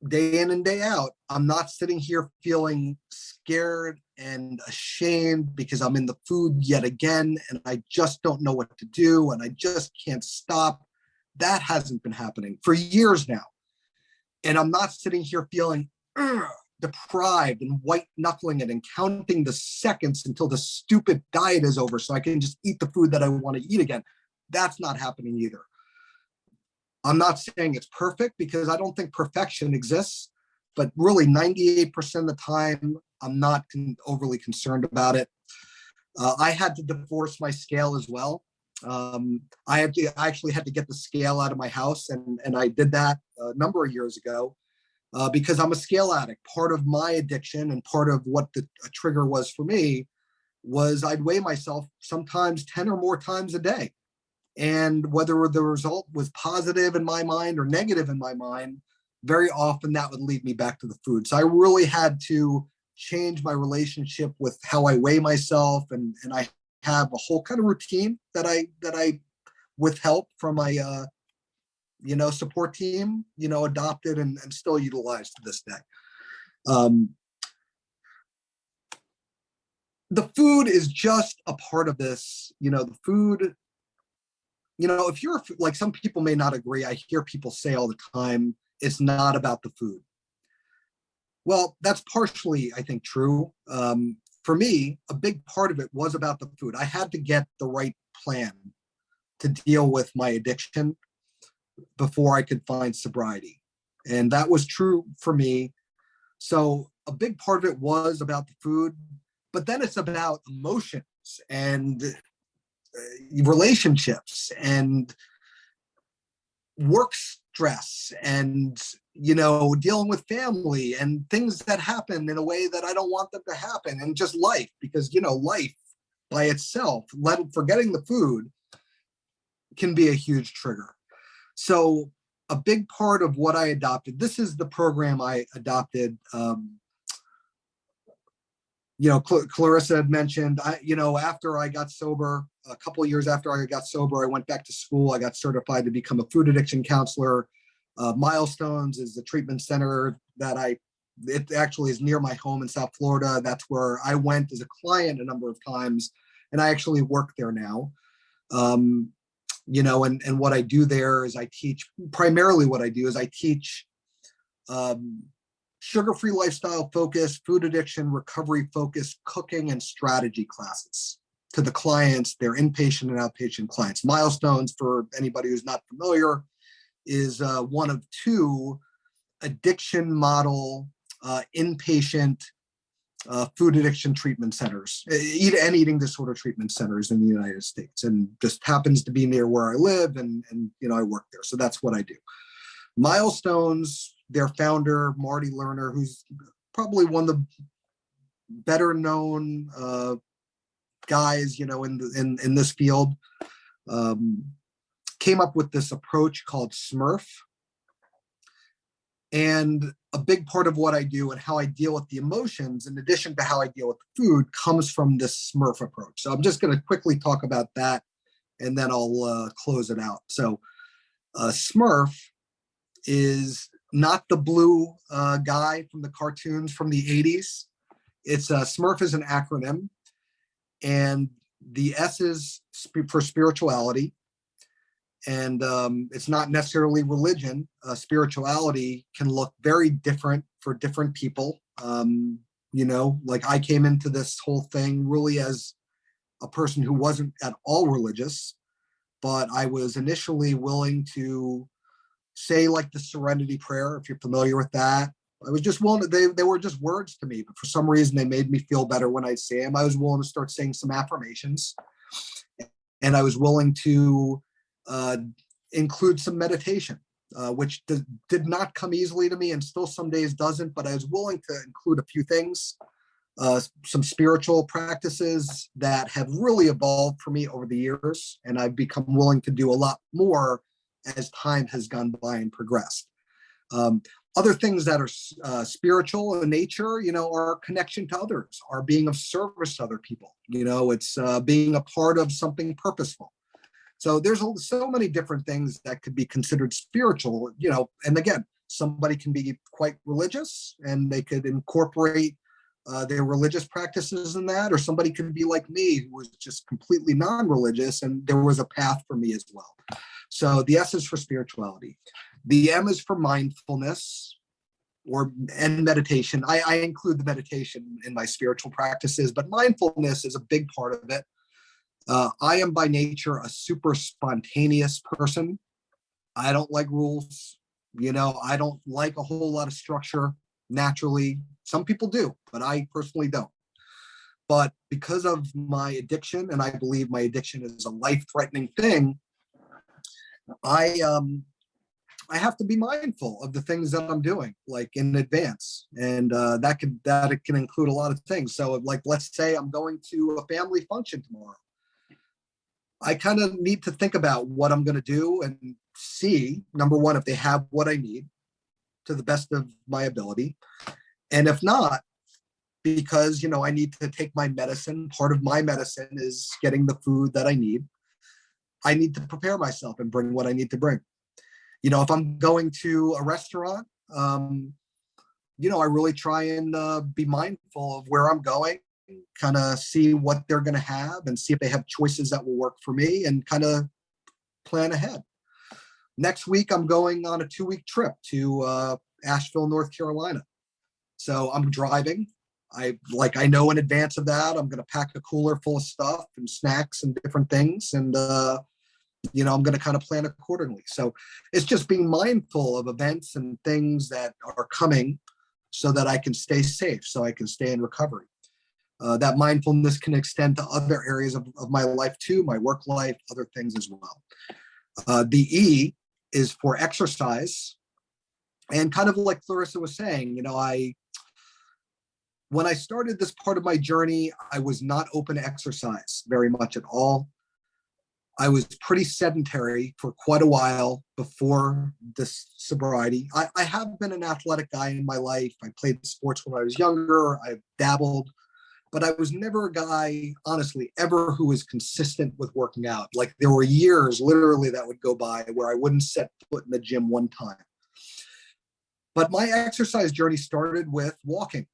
day in and day out, I'm not sitting here feeling scared and ashamed because I'm in the food yet again, and I just don't know what to do, and I just can't stop. That hasn't been happening for years now. And I'm not sitting here feeling deprived and white knuckling it and counting the seconds until the stupid diet is over so I can just eat the food that I want to eat again. That's not happening either. I'm not saying it's perfect, because I don't think perfection exists, but really 98% of the time, I'm not overly concerned about it. I had to divorce my scale as well. I actually had to get the scale out of my house, and I did that a number of years ago because I'm a scale addict. Part of my addiction and part of what the trigger was for me was I'd weigh myself sometimes 10 or more times a day. And whether the result was positive in my mind or negative in my mind, very often that would lead me back to the food. So I really had to change my relationship with how I weigh myself. And I have a whole kind of routine that I with help from my, support team, adopted and still utilized to this day. The food is just a part of this, the food. If you're like, some people may not agree. I hear people say all the time, it's not about the food. Well, that's partially, I think, true. for me, a big part of it was about the food. I had to get the right plan to deal with my addiction before I could find sobriety. And that was true for me. So a big part of it was about the food, but then it's about emotions and relationships and work stress and, dealing with family and things that happen in a way that I don't want them to happen, and just life, because, life by itself, forgetting the food, can be a huge trigger. So a big part of what I adopted, this is the program I adopted. Clarissa had mentioned, after I got sober, a couple of years after I got sober, I went back to school. I got certified to become a food addiction counselor. Milestones is the treatment center it actually is near my home in South Florida. That's where I went as a client a number of times, and I actually work there now. And what I do there is I teach sugar-free lifestyle focus, food addiction, recovery focus, cooking, and strategy classes to the clients, their inpatient and outpatient clients. Milestones, for anybody who's not familiar, is one of two addiction model inpatient food addiction treatment centers, and eating disorder treatment centers in the United States, and just happens to be near where I live, and I work there. So that's what I do. Milestones, their founder, Marty Lerner, who's probably one of the better known guys, in this field, came up with this approach called SMURF. And a big part of what I do and how I deal with the emotions, in addition to how I deal with the food, comes from this SMURF approach. So I'm just going to quickly talk about that, and then I'll close it out. So SMURF is not the blue guy from the cartoons from the 80s. SMURF is an acronym, and the S is for spirituality. And it's not necessarily religion. Spirituality can look very different for different people. Like I came into this whole thing really as a person who wasn't at all religious, but I was initially willing to say, like, the Serenity Prayer, if you're familiar with that. I was just willing to, they were just words to me, but for some reason they made me feel better when I say them. I was willing to start saying some affirmations, and I was willing to include some meditation, which did not come easily to me, and still some days doesn't, but I was willing to include a few things, some spiritual practices that have really evolved for me over the years, and I've become willing to do a lot more as time has gone by and progressed. Other things that are spiritual in nature, are connection to others, are being of service to other people. It's being a part of something purposeful. So there's so many different things that could be considered spiritual, and again, somebody can be quite religious and they could incorporate their religious practices in that, or somebody could be like me, who was just completely non-religious, and there was a path for me as well. So the S is for spirituality. The M is for mindfulness and meditation. I include the meditation in my spiritual practices, but mindfulness is a big part of it. I am by nature a super spontaneous person. I don't like rules. I don't like a whole lot of structure naturally. Some people do, but I personally don't. But because of my addiction, and I believe my addiction is a life-threatening thing, I have to be mindful of the things that I'm doing, like, in advance, and that can include a lot of things. So, like, let's say I'm going to a family function tomorrow. I kind of need to think about what I'm going to do and see, number one, if they have what I need to the best of my ability. And if not, because, I need to take my medicine, part of my medicine is getting the food that I need to prepare myself and bring what I need to bring. If I'm going to a restaurant, I really try and be mindful of where I'm going, kind of see what they're going to have and see if they have choices that will work for me, and kind of plan ahead. Next week, I'm going on a 2-week trip to Asheville, North Carolina. So I'm driving. I know in advance of that, I'm going to pack a cooler full of stuff and snacks and different things. And, I'm going to kind of plan accordingly. So it's just being mindful of events and things that are coming so that I can stay safe, so I can stay in recovery. That mindfulness can extend to other areas of my life too, my work life, other things as well. The E is for exercise. And kind of like Clarissa was saying, when I started this part of my journey, I was not open to exercise very much at all. I was pretty sedentary for quite a while before this sobriety. I have been an athletic guy in my life. I played sports when I was younger. I dabbled, but I was never a guy, honestly, ever who was consistent with working out. Like there were years literally that would go by where I wouldn't set foot in the gym one time. But my exercise journey started with walking.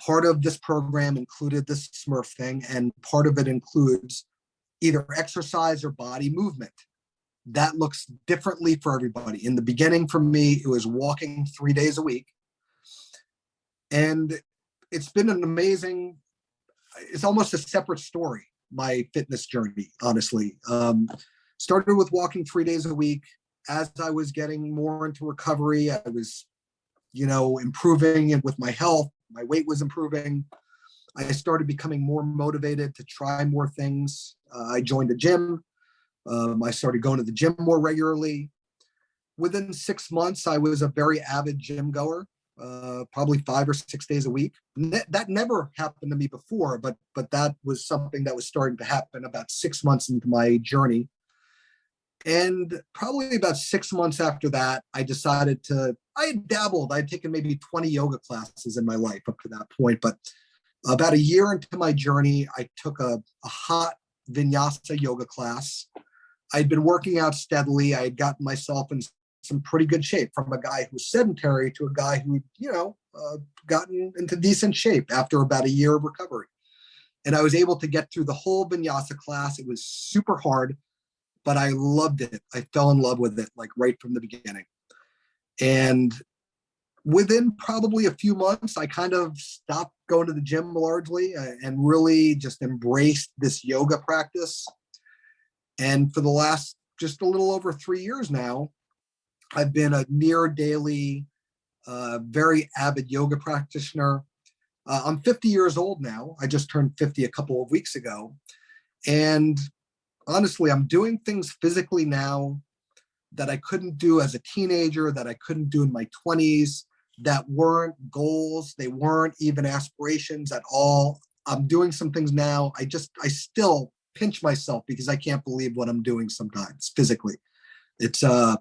Part of this program included this SMURF thing, and part of it includes either exercise or body movement. That looks differently for everybody. In the beginning, for me, it was walking 3 days a week. And it's been an amazing, it's almost a separate story, my fitness journey, honestly. Started with walking 3 days a week. As I was getting more into recovery, I was, improving with my health. My weight was improving. I started becoming more motivated to try more things. I joined a gym. I started going to the gym more regularly. Within 6 months, I was a very avid gym goer, probably 5 or 6 days a week. That never happened to me before, but that was something that was starting to happen about 6 months into my journey. And probably about 6 months after that, I had dabbled. I'd taken maybe 20 yoga classes in my life up to that point. But about a year into my journey, I took a hot vinyasa yoga class. I'd been working out steadily. I had gotten myself in some pretty good shape, from a guy who was sedentary to a guy who, gotten into decent shape after about a year of recovery. And I was able to get through the whole vinyasa class. It was super hard, but I loved it. I fell in love with it, like right from the beginning. And within probably a few months, I kind of stopped going to the gym largely and really just embraced this yoga practice. And for the last just a little over 3 years now, I've been a near daily, very avid yoga practitioner. I'm 50 years old now. I just turned 50 a couple of weeks ago. And honestly, I'm doing things physically now that I couldn't do as a teenager, that I couldn't do in my 20s, that weren't goals. They weren't even aspirations at all. I'm doing some things now. I still pinch myself because I can't believe what I'm doing sometimes physically. I'm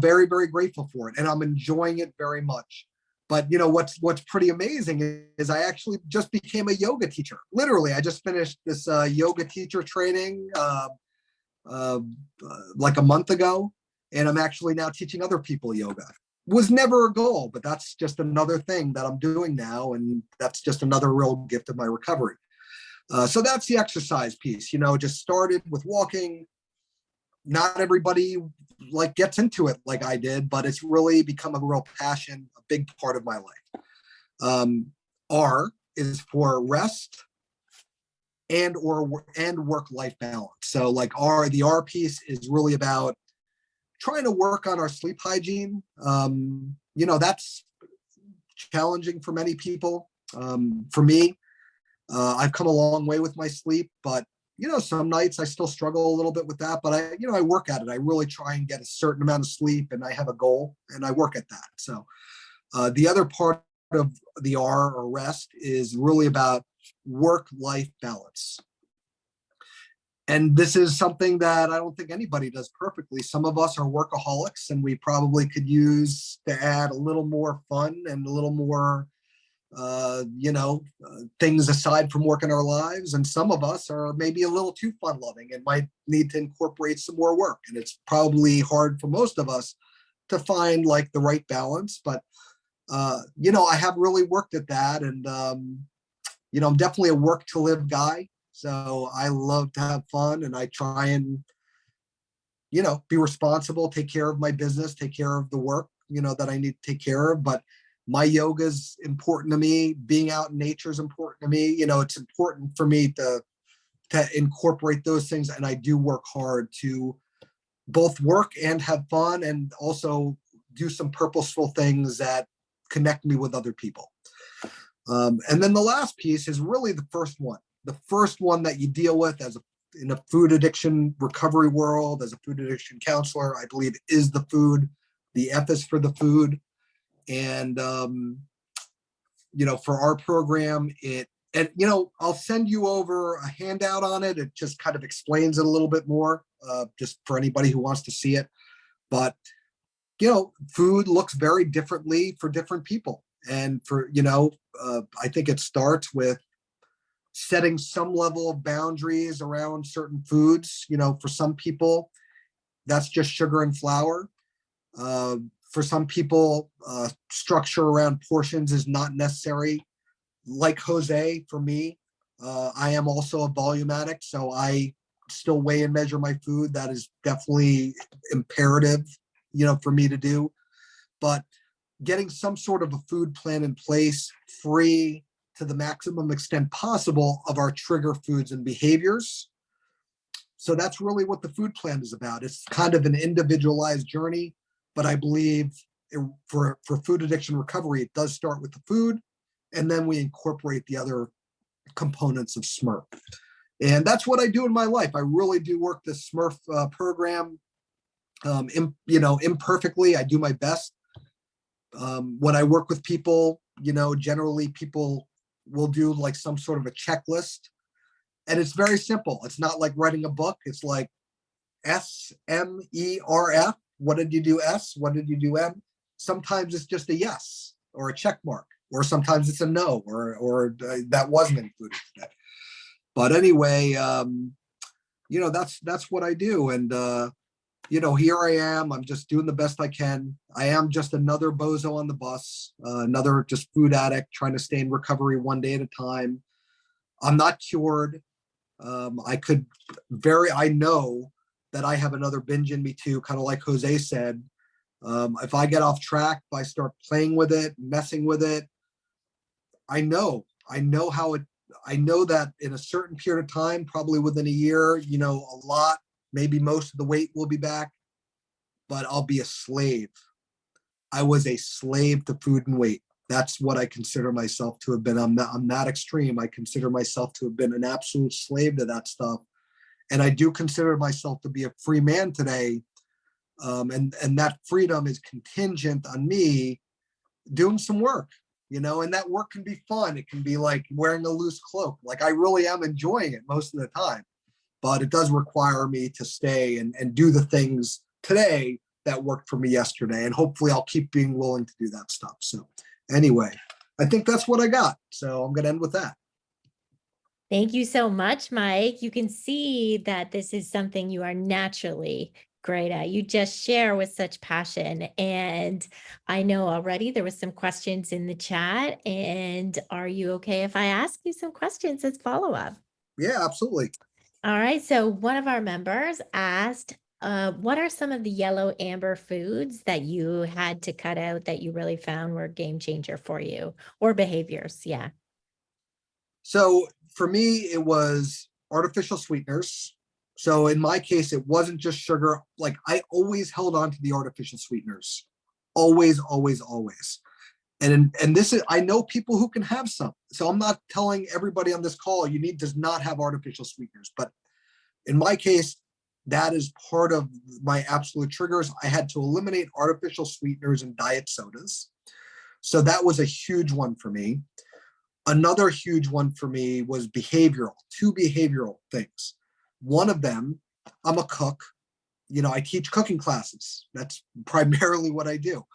very, very grateful for it, and I'm enjoying it very much. But what's pretty amazing is I actually just became a yoga teacher. Literally, I just finished this yoga teacher training like a month ago, and I'm actually now teaching other people yoga. Was never a goal, but that's just another thing that I'm doing now, and that's just another real gift of my recovery. So that's the exercise piece. Just started with walking. Not everybody gets into it like I did, but it's really become a real passion, a big part of my life. R is for rest and work-life balance. So the R piece is really about trying to work on our sleep hygiene. That's challenging for many people. For me, I've come a long way with my sleep, but some nights I still struggle a little bit with that, but I work at it. I really try and get a certain amount of sleep, and I have a goal and I work at that. So the other part of the R, or rest, is really about work-life balance. And this is something that I don't think anybody does perfectly. Some of us are workaholics, and we probably could use to add a little more fun and a little more things aside from work in our lives. And some of us are maybe a little too fun loving and might need to incorporate some more work. And it's probably hard for most of us to find the right balance. But, I have really worked at that. And, I'm definitely a work to live guy. So I love to have fun, and I try and, be responsible, take care of my business, take care of the work, that I need to take care of. But My yoga is important to me. Being out in nature is important to me. You know, it's important for me to incorporate those things. And I do work hard to both work and have fun, and also do some purposeful things that connect me with other people. And then the last piece is really the first one. The first one that you deal with in a food addiction recovery world, as a food addiction counselor, I believe, is the food. The F is for the food. And, you know, for our program, and, you know, I'll send you over a handout on it. It just kind of explains it a little bit more, just for anybody who wants to see it. But, you know, food looks very differently for different people. And for, you know, I think it starts with setting some level of boundaries around certain foods. You know, for some people, that's just sugar and flour. For some people, structure around portions is not necessary. Like Jose, for me, I am also a volume addict, so I still weigh and measure my food. That is definitely imperative, you know, for me to do. But getting some sort of a food plan in place, free to the maximum extent possible of our trigger foods and behaviors. So that's really what the food plan is about. It's kind of an individualized journey, but I believe for food addiction recovery, it does start with the food, and then we incorporate the other components of SMURF. And that's what I do in my life. I really do work the SMURF program, you know, imperfectly. I do my best. When I work with people, you know, generally people will do like some sort of a checklist, and it's very simple. It's not like writing a book. It's like SMERF. What did you do? S. What did you do? M. Sometimes it's just a yes or a check mark, or sometimes it's a no, or that wasn't included today. But anyway, you know, that's what I do. And, you know, here I am. I'm just doing the best I can. I am just another bozo on the bus, another just food addict trying to stay in recovery one day at a time. I'm not cured. I know that I have another binge in me too, kind of like Jose said. If I get off track, if I start playing with it, messing with it, I know that in a certain period of time, probably within a year, you know, a lot, maybe most of the weight will be back, but I'll be a slave. I was a slave to food and weight. That's what I consider myself to have been. I'm not extreme. I consider myself to have been an absolute slave to that stuff. And I do consider myself to be a free man today. And that freedom is contingent on me doing some work, you know, and that work can be fun. It can be like wearing a loose cloak. Like I really am enjoying it most of the time, but it does require me to stay and do the things today that worked for me yesterday. And hopefully I'll keep being willing to do that stuff. So anyway, I think that's what I got. So I'm going to end with that. Thank you so much, Mike. You can see that this is something you are naturally great at. You just share with such passion. And I know already there was some questions in the chat. And are you okay if I ask you some questions as follow-up? Yeah, absolutely. All right. So one of our members asked, what are some of the yellow amber foods that you had to cut out that you really found were a game changer for you, or behaviors? Yeah. So for me, it was artificial sweeteners. So in my case, it wasn't just sugar. Like I always held on to the artificial sweeteners, always, always, always. And this is, I know people who can have some. So I'm not telling everybody on this call, does not have artificial sweeteners. But in my case, that is part of my absolute triggers. I had to eliminate artificial sweeteners and diet sodas. So that was a huge one for me. Another huge one for me was two behavioral things. One of them, I'm a cook. You know, I teach cooking classes. That's primarily what I do.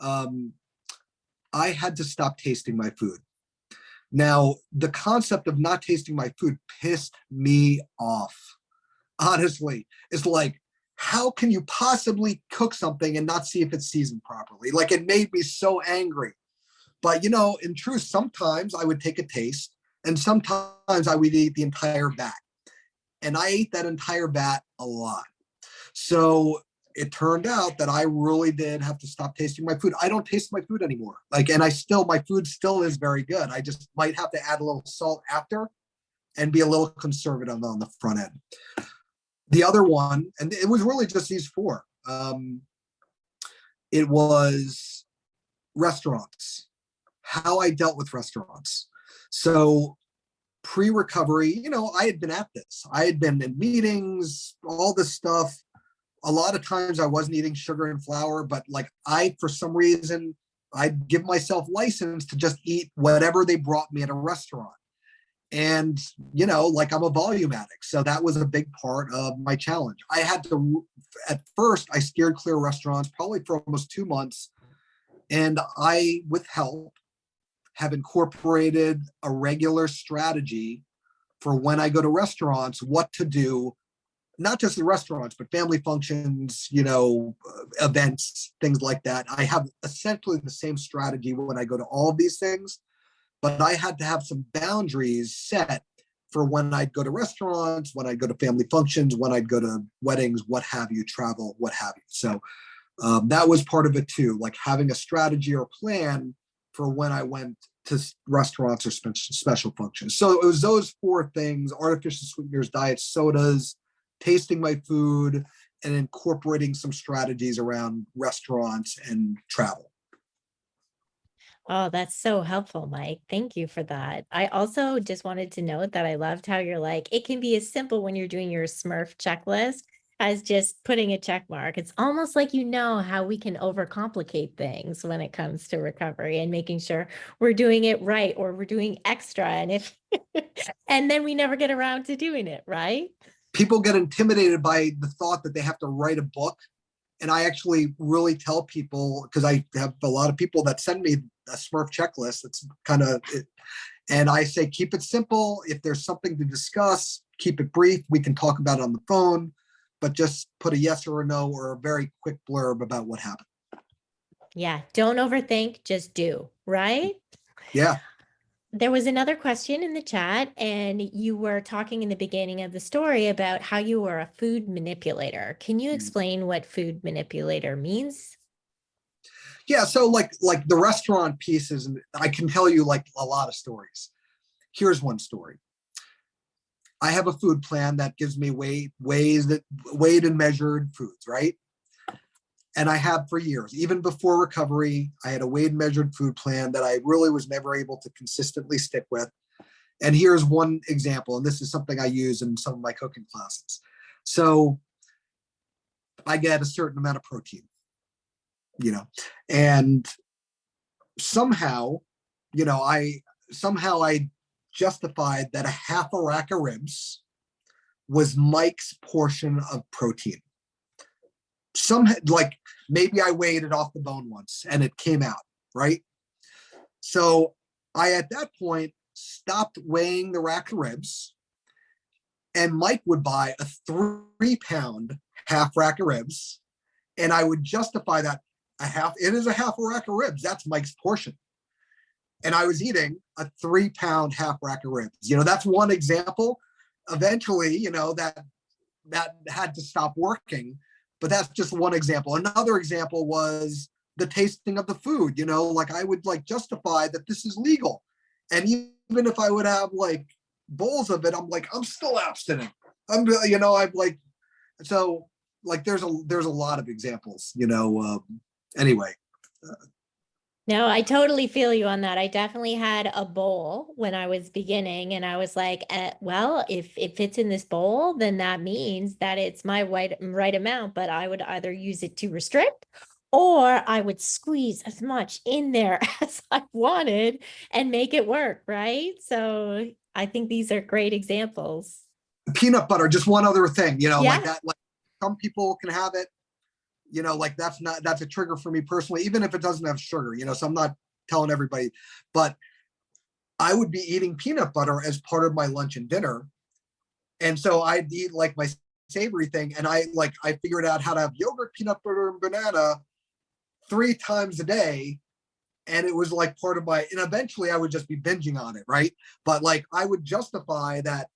I had to stop tasting my food. Now, the concept of not tasting my food pissed me off. Honestly, it's like, how can you possibly cook something and not see if it's seasoned properly? Like, it made me so angry. But, you know, in truth, sometimes I would take a taste and sometimes I would eat the entire vat. And I ate that entire vat a lot. So it turned out that I really did have to stop tasting my food. I don't taste my food anymore. Like, and my food still is very good. I just might have to add a little salt after and be a little conservative on the front end. The other one, and it was really just these four. It was restaurants, how I dealt with restaurants. So pre-recovery, I had been at this. I had been in meetings, all this stuff. A lot of times I wasn't eating sugar and flour, but like for some reason, I'd give myself license to just eat whatever they brought me at a restaurant. And, like I'm a volume addict. So that was a big part of my challenge. I had to, at first, I steered clear restaurants probably for almost 2 months. And I, with help, have incorporated a regular strategy for when I go to restaurants, what to do, not just the restaurants, but family functions, events, things like that. I have essentially the same strategy when I go to all of these things. But I had to have some boundaries set for when I'd go to restaurants, when I'd go to family functions, when I'd go to weddings, what have you, travel, what have you. So that was part of it too, like having a strategy or plan for when I went to restaurants or special functions. So it was those four things: artificial sweeteners, diet sodas, tasting my food, and incorporating some strategies around restaurants and travel. Oh, that's so helpful, Mike. Thank you for that. I also just wanted to note that I loved how you're like, it can be as simple when you're doing your SMURF checklist as just putting a check mark. It's almost like how we can overcomplicate things when it comes to recovery and making sure we're doing it right or we're doing extra. And then we never get around to doing it, right? People get intimidated by the thought that they have to write a book. And I actually really tell people, because I have a lot of people that send me a SMURF checklist. That's kind of it. And I say, keep it simple. If there's something to discuss, keep it brief. We can talk about it on the phone, but just put a yes or a no or a very quick blurb about what happened. Yeah. Don't overthink, just do, right? Yeah. There was another question in the chat, and you were talking in the beginning of the story about how you were a food manipulator. Can you explain what food manipulator means? Yeah, so like the restaurant pieces, and I can tell you like a lot of stories. Here's one story. I have a food plan that gives me weighed and measured foods, right? And I have for years, even before recovery, I had a weighed and measured food plan that I really was never able to consistently stick with. And here's one example, and this is something I use in some of my cooking classes. So I get a certain amount of protein, and somehow, I justified that a half a rack of ribs was Mike's portion of protein. Like maybe I weighed it off the bone once and it came out, right? So I, at that point, stopped weighing the rack of ribs, and Mike would buy a 3-pound half rack of ribs, and I would justify that it is a half a rack of ribs. That's Mike's portion. And I was eating a 3-pound half rack of ribs. That's one example. Eventually, that had to stop working, but that's just one example. Another example was the tasting of the food. Like I would justify that this is legal. And even if I would have bowls of it, I'm still abstinent. So there's a lot of examples, anyway. No, I totally feel you on that. I definitely had a bowl when I was beginning, and I was like, well, if it fits in this bowl, then that means that it's my right amount, but I would either use it to restrict, or I would squeeze as much in there as I wanted and make it work, right? So I think these are great examples. Peanut butter, just one other thing, Yeah. like that, some people can have it, that's a trigger for me personally, even if it doesn't have sugar, so I'm not telling everybody, but I would be eating peanut butter as part of my lunch and dinner. And so I'd eat my savory thing. And I figured out how to have yogurt, peanut butter, and banana 3 times a day. And it was part of and eventually I would just be binging on it. Right. But I would justify that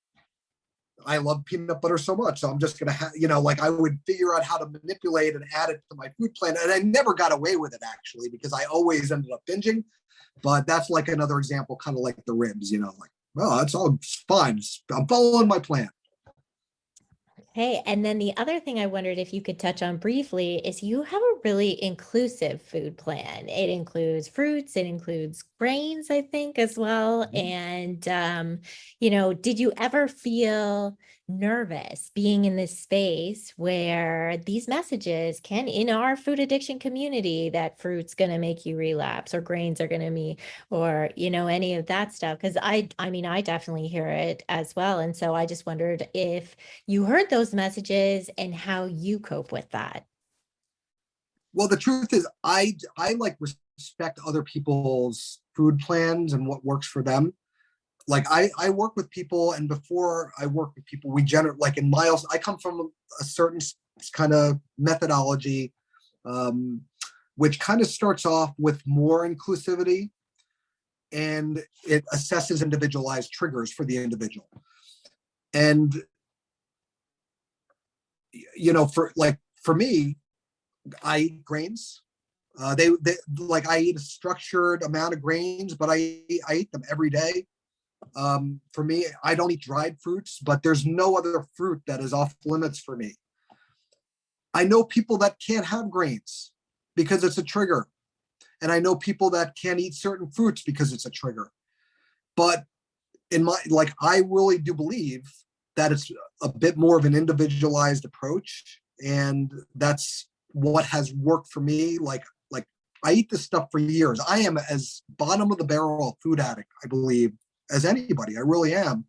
I love peanut butter so much. So I'm just going to have, like I would figure out how to manipulate and add it to my food plan. And I never got away with it actually, because I always ended up binging. But that's like another example, kind of like the ribs, like, well, it's all fine. I'm following my plan. Okay, and then the other thing I wondered if you could touch on briefly is you have a really inclusive food plan. It includes fruits, it includes grains, I think, as well. And did you ever feel nervous being in this space where these messages can, in our food addiction community, that fruit's going to make you relapse or grains are going to me, or any of that stuff? Because I mean, I definitely hear it as well. And so I just wondered if you heard those messages and how you cope with that. Well, the truth is, I like respect other people's food plans and what works for them. Like I work with people, and before I work with people, we generate, like in Miles, I come from a certain kind of methodology, which kind of starts off with more inclusivity, and it assesses individualized triggers for the individual. And for me, I eat grains. They like, I eat a structured amount of grains, but I eat them every day. For me, I don't eat dried fruits, but there's no other fruit that is off limits for me. I know people that can't have grains because it's a trigger. And I know people that can't eat certain fruits because it's a trigger. But I really do believe that it's a bit more of an individualized approach. And that's what has worked for me. Like I eat this stuff for years. I am as bottom of the barrel food addict, I believe, as anybody. I really am.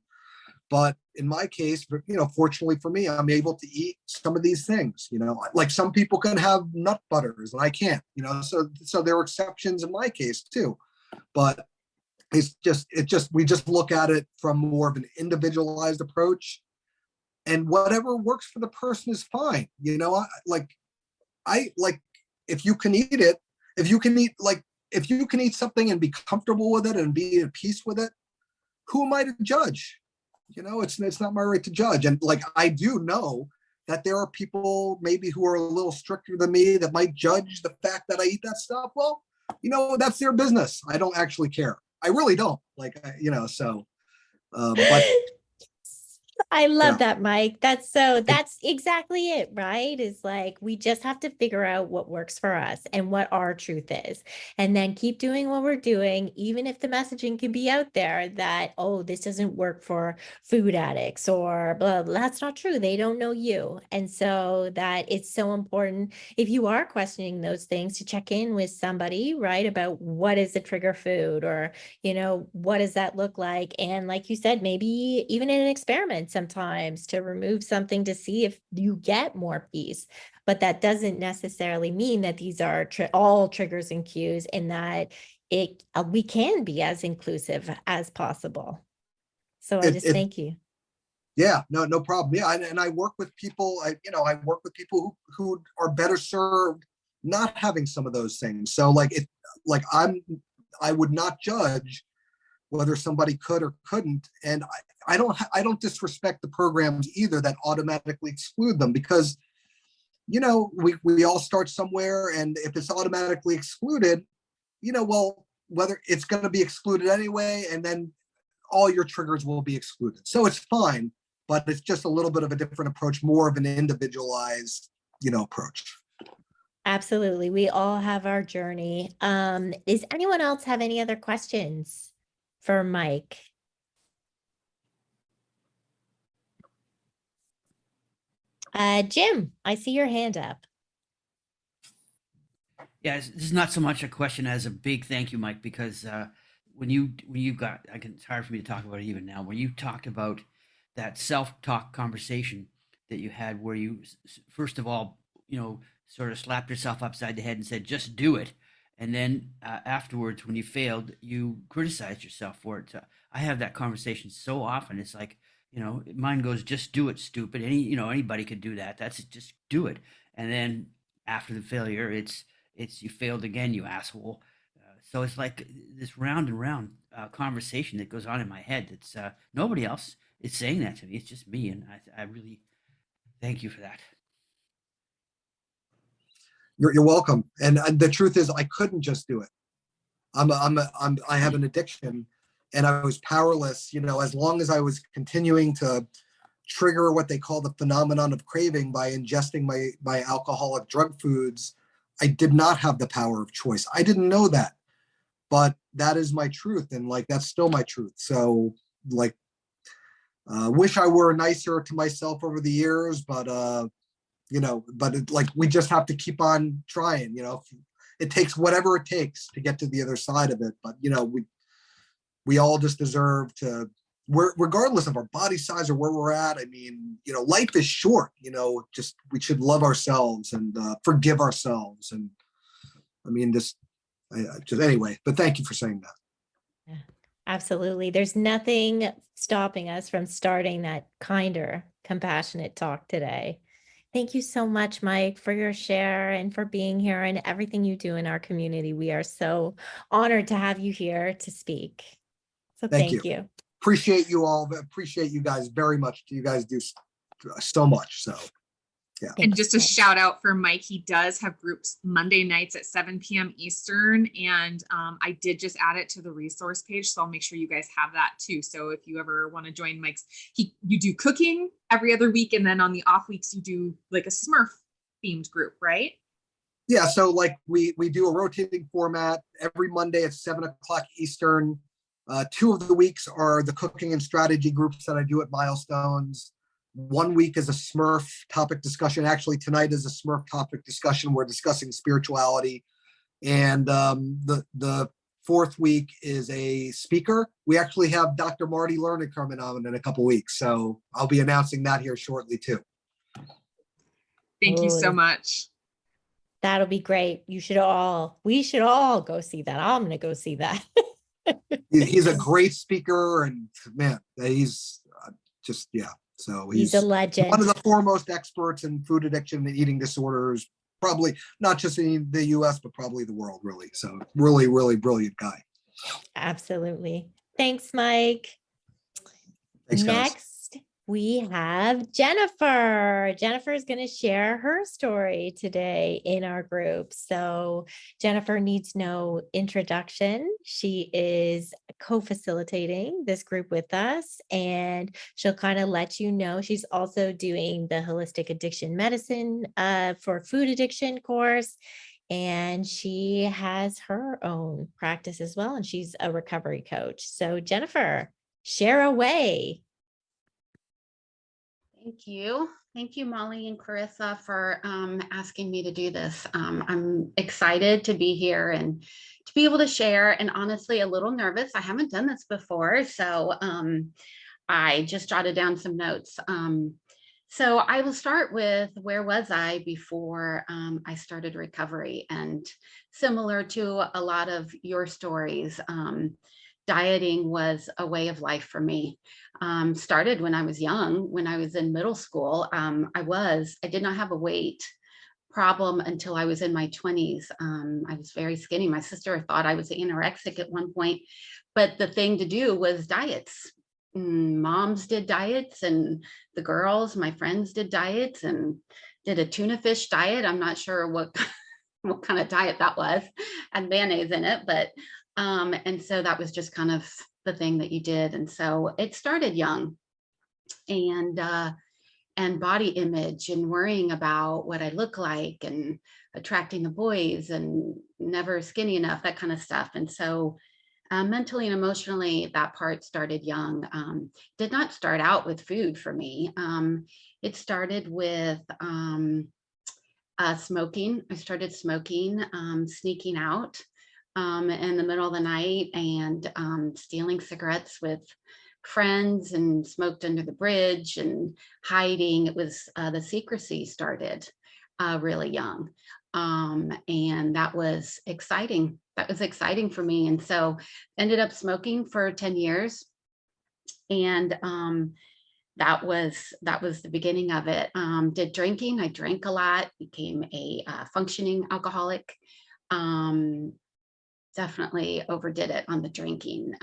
But in my case, fortunately for me, I'm able to eat some of these things. Like some people can have nut butters and I can't. So there are exceptions in my case too. But we just look at it from more of an individualized approach, and whatever works for the person is fine. If you can eat it, if you can eat something and be comfortable with it and be at peace with it, who am I to judge? It's not my right to judge. And like, I do know that there are people maybe who are a little stricter than me that might judge the fact that I eat that stuff. Well, that's their business. I don't actually care. I really don't. But I love that, Mike. That's exactly it, right? Is like, we just have to figure out what works for us and what our truth is, and then keep doing what we're doing, even if the messaging can be out there that, oh, this doesn't work for food addicts or blah, blah. That's not true. They don't know you. And so that it's so important, if you are questioning those things, to check in with somebody, right, about what is a trigger food, or, what does that look like? And like you said, maybe even in an experiment sometimes to remove something to see if you get more peace. But that doesn't necessarily mean that these are all triggers and cues, and that we can be as inclusive as possible. So I just thank you. Yeah, no problem. Yeah, and I work with people. I work with people who are better served not having some of those things. So I would not judge whether somebody could or couldn't. And I don't disrespect the programs either that automatically exclude them, because we all start somewhere, and if it's automatically excluded, well, whether it's going to be excluded anyway, and then all your triggers will be excluded. So it's fine, but it's just a little bit of a different approach, more of an individualized, approach. Absolutely. We all have our journey. Does anyone else have any other questions for Mike? Jim, I see your hand up. Yeah, this is not so much a question as a big thank you, Mike, because when you it's hard for me to talk about it even now. When you talked about that self-talk conversation that you had, where you first of all, sort of slapped yourself upside the head and said, "Just do it," and then afterwards, when you failed, you criticized yourself for it. I have that conversation so often. It's like, mine goes, "Just do it, stupid." Anybody could do that. That's it, just do it. And then after the failure, it's you failed again, you asshole. So it's like this round and round conversation that goes on in my head. It's nobody else is saying that to me. It's just me, and I really thank you for that. You're welcome. And the truth is, I couldn't just do it. I have an addiction, and I was powerless. You know, as long as I was continuing to trigger what they call the phenomenon of craving by ingesting my alcoholic drug foods, I did not have the power of choice. I didn't know that, but that is my truth, and like that's still my truth. So like, wish I were nicer to myself over the years, but you know, but like we just have to keep on trying. You know, it takes whatever it takes to get to the other side of it. But you know, we all just deserve to. Regardless of our body size or where we're at, I mean, you know, life is short, you know, just we should love ourselves and forgive ourselves. And I mean, just anyway, but thank you for saying that. Yeah, absolutely. There's nothing stopping us from starting that kinder, compassionate talk today. Thank you so much, Mike, for your share and for being here and everything you do in our community. We are so honored to have you here to speak. So thank you. Appreciate you all. Appreciate you guys very much. You guys do so much. So, yeah. And just a shout out for Mike. He does have groups Monday nights at 7 p.m. Eastern. And I did just add it to the resource page. So I'll make sure you guys have that too. So if you ever want to join Mike's, you do cooking every other week. And then on the off weeks, you do like a SMURF themed group, right? Yeah. So like we do a rotating format every Monday at 7 o'clock Eastern. 2 of the weeks are the cooking and strategy groups that I do at Milestones. 1 week is a SMURF topic discussion. Actually, tonight is a SMURF topic discussion. We're discussing spirituality. And the 4th week is a speaker. We actually have Dr. Marty Lerner coming on in a couple weeks. So I'll be announcing that here shortly too. Thank you so much. That'll be great. We should all go see that. I'm going to go see that. He's a great speaker, and man, he's just, yeah. So he's a legend. One of the foremost experts in food addiction and eating disorders, probably not just in the US, but probably the world, really. So really, really brilliant guy. Absolutely. Thanks, Mike. Thanks, guys. Next, we have Jennifer. Jennifer is going to share her story today in our group. So Jennifer needs no introduction. She is co-facilitating this group with us, and she'll kind of let you know. She's also doing the holistic addiction medicine for food addiction course. And she has her own practice as well. And she's a recovery coach. So Jennifer, share away. Thank you. Thank you, Molly and Clarissa, for asking me to do this. I'm excited to be here and to be able to share, and honestly, a little nervous. I haven't done this before, so I just jotted down some notes. So I will start with, where was I before I started recovery? And similar to a lot of your stories, dieting was a way of life for me. Started when I was young. When I was in middle school, I did not have a weight problem until I was in my 20s. I was very skinny. My sister thought I was anorexic at one point, but the thing to do was diets. Moms did diets, and the girls, my friends, did diets and did a tuna fish diet. I'm not sure what kind of diet that was, and mayonnaise in it, but and so that was just kind of the thing that you did. And so it started young, and body image and worrying about what I look like and attracting the boys and never skinny enough, that kind of stuff. And so mentally and emotionally, that part started young. Did not start out with food for me. It started with smoking. I started smoking, sneaking out in the middle of the night and stealing cigarettes with friends, and smoked under the bridge and hiding. It was the secrecy started really young, and that was exciting. That was exciting for me. And so ended up smoking for 10 years, and that was the beginning of it. Did drinking. I drank a lot, became a functioning alcoholic. Definitely overdid it on the drinking.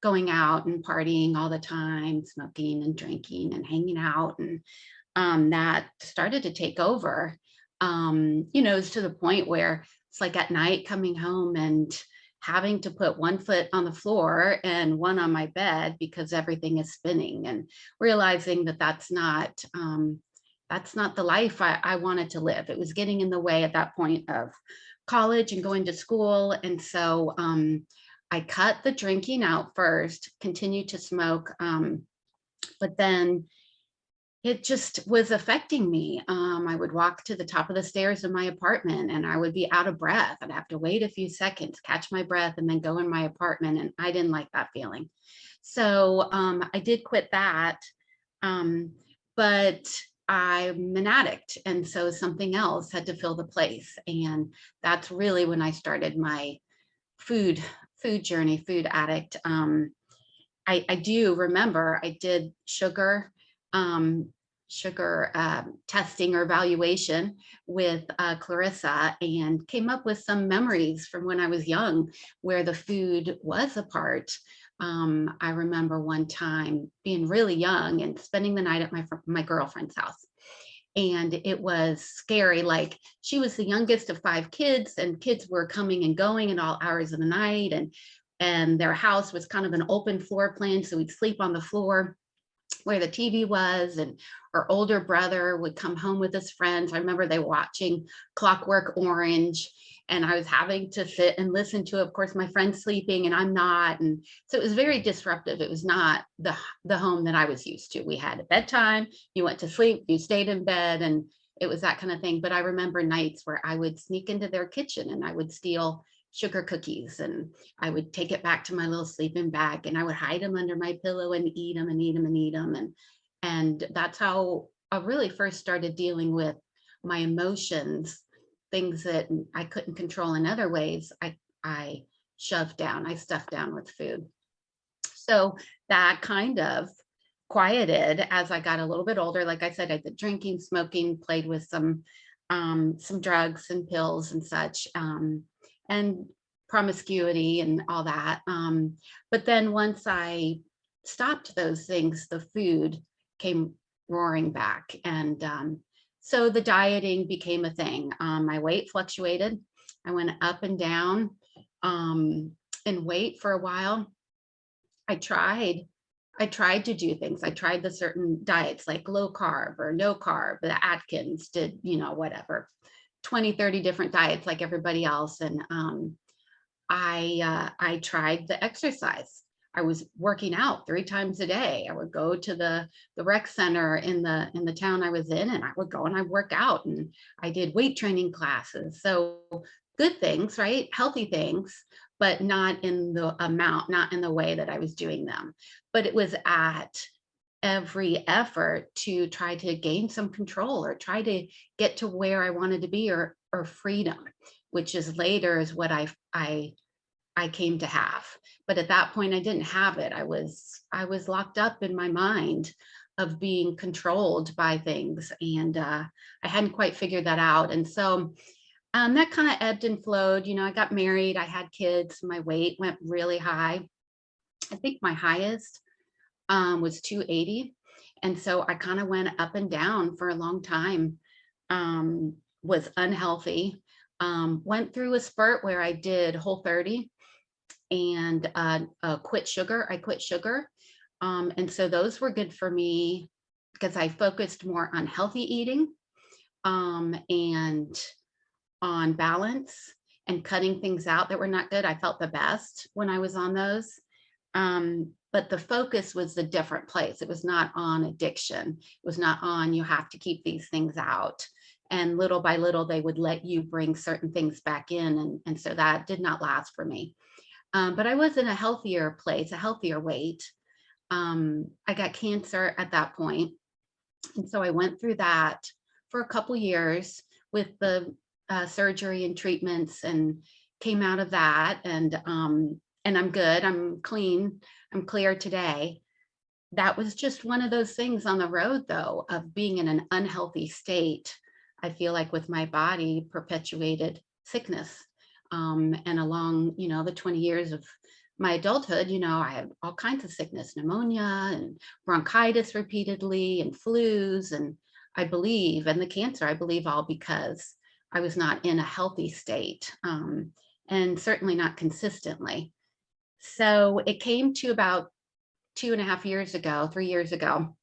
going out and partying all the time, smoking and drinking and hanging out. And that started to take over, it's to the point where it's like at night coming home and having to put one foot on the floor and one on my bed because everything is spinning, and realizing that that's not the life I wanted to live. It was getting in the way at that point of college and going to school. And so I cut the drinking out first, continued to smoke, but then it just was affecting me. I would walk to the top of the stairs of my apartment and I would be out of breath. I'd have to wait a few seconds, catch my breath, and then go in my apartment. And I didn't like that feeling. So I did quit that. But I'm an addict. And so something else had to fill the place. And that's really when I started my food journey, food addict. I do remember I did sugar testing or evaluation with Clarissa, and came up with some memories from when I was young where the food was a part. I remember one time being really young and spending the night at my girlfriend's house. And it was scary. Like, she was the youngest of 5 kids, and kids were coming and going at all hours of the night. And their house was kind of an open floor plan. So we'd sleep on the floor where the TV was, and our older brother would come home with his friends. I remember they were watching Clockwork Orange, and I was having to sit and listen to, of course, my friend's sleeping and I'm not. And so it was very disruptive. It was not the home that I was used to. We had a bedtime, you went to sleep, you stayed in bed, and it was that kind of thing. But I remember nights where I would sneak into their kitchen and I would steal sugar cookies, and I would take it back to my little sleeping bag, and I would hide them under my pillow and eat them and eat them and eat them. And that's how I really first started dealing with my emotions, things that I couldn't control in other ways. I shoved down, I stuffed down with food. So that kind of quieted as I got a little bit older. Like I said, I did drinking, smoking, played with some drugs and pills and such. And promiscuity and all that. But then once I stopped those things, the food came roaring back. And so the dieting became a thing. My weight fluctuated. I went up and down in weight for a while. I tried to do things. I tried the certain diets like low carb or no carb. The Atkins did, whatever, 20, 30 different diets like everybody else. And I tried the exercise. I was working out 3 times a day. I would go to the rec center in the town I was in, and I would go and I'd work out, and I did weight training classes. So good things, right? Healthy things, but not in the amount, not in the way that I was doing them. But it was at every effort to try to gain some control or try to get to where I wanted to be, or freedom, which is later is what I came to have. But at that point I didn't have it. I was locked up in my mind of being controlled by things, and I hadn't quite figured that out. And so that kind of ebbed and flowed. I got married, I had kids, my weight went really high. I think my highest was 280. And so I kind of went up and down for a long time, was unhealthy, went through a spurt where I did Whole30 and quit sugar. I quit sugar. And so those were good for me because I focused more on healthy eating and on balance and cutting things out that were not good. I felt the best when I was on those. But the focus was a different place. It was not on addiction. It was not on, you have to keep these things out. And little by little, they would let you bring certain things back in. And so that did not last for me. But I was in a healthier place, a healthier weight. I got cancer at that point. And so I went through that for a couple years with the surgery and treatments, and came out of that. And I'm good. I'm clean. I'm clear today. That was just one of those things on the road, though, of being in an unhealthy state. I feel like with my body perpetuated sickness. And along, the 20 years of my adulthood, I had all kinds of sickness, pneumonia and bronchitis repeatedly and flus. And the cancer, I believe all because I was not in a healthy state, and certainly not consistently. So it came to about 2.5 years ago, 3 years ago,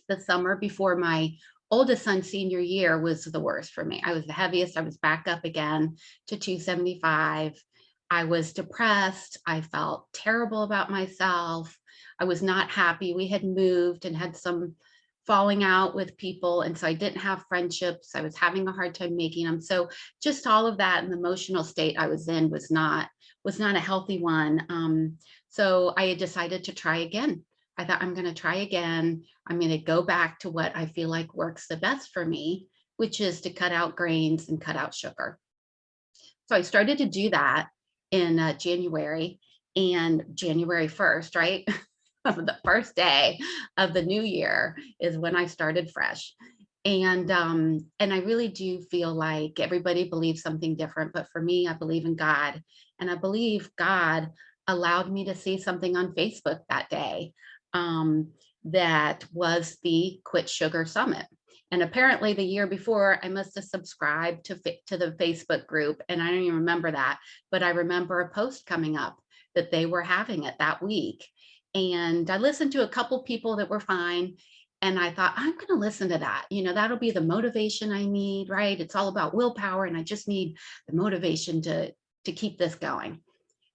the summer before my oldest son's senior year was the worst for me. I was the heaviest. I was back up again to 275. I was depressed. I felt terrible about myself. I was not happy. We had moved and had some falling out with people. And so I didn't have friendships. I was having a hard time making them. So just all of that and the emotional state I was in was not a healthy one. So I had decided to try again. I thought, I'm going to try again. I'm going to go back to what I feel like works the best for me, which is to cut out grains and cut out sugar. So I started to do that in January, and January 1st, right? The first day of the new year is when I started fresh. And I really do feel like everybody believes something different, but for me, I believe in God, and I believe God allowed me to see something on Facebook that day that was the Quit Sugar Summit. And apparently the year before, I must have subscribed to the Facebook group, and I don't even remember that, but I remember a post coming up that they were having it that week. And I listened to a couple people that were fine. And I thought, I'm going to listen to that. That'll be the motivation I need, right? It's all about willpower, and I just need the motivation to keep this going.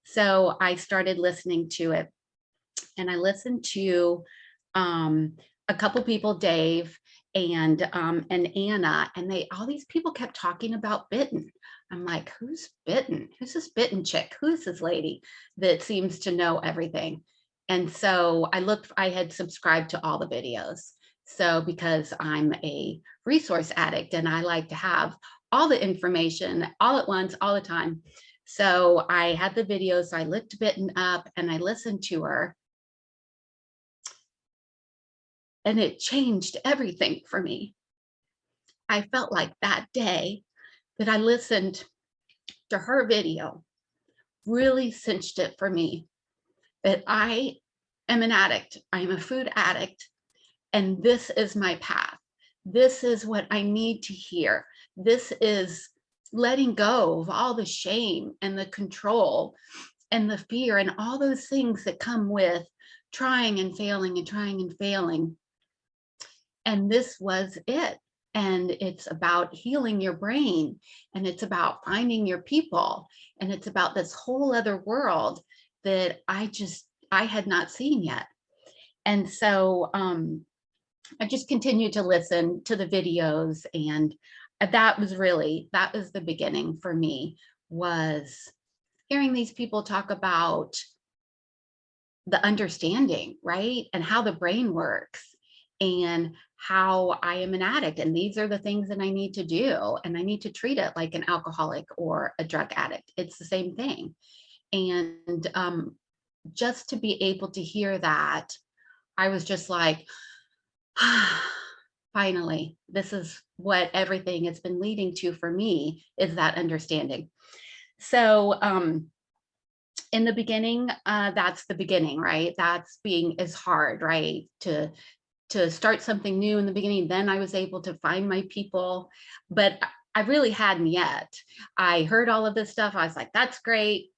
So I started listening to it, and I listened to a couple people, Dave and Anna, and all these people kept talking about Bitten. I'm like, who's Bitten? Who's this Bitten chick? Who's this lady that seems to know everything? And so I had subscribed to all the videos. So because I'm a resource addict and I like to have all the information all at once, all the time. So I had the videos, so I looked Bitten up and I listened to her. And it changed everything for me. I felt like that day that I listened to her video really cinched it for me, that I am an addict. I am a food addict, and this is my path. This is what I need to hear. This is letting go of all the shame and the control and the fear and all those things that come with trying and failing and trying and failing. And this was it. And it's about healing your brain, and it's about finding your people, and it's about this whole other world that I had not seen yet. And so I just continued to listen to the videos, and that was the beginning for me, was hearing these people talk about the understanding, right? And how the brain works, and how I am an addict, and these are the things that I need to do, and I need to treat it like an alcoholic or a drug addict. It's the same thing. And just to be able to hear that, I was just like, finally, this is what everything has been leading to for me, is that understanding. So in the beginning, that's the beginning, right? Is hard, right? To start something new in the beginning. Then I was able to find my people, but I really hadn't yet. I heard all of this stuff. I was like, that's great.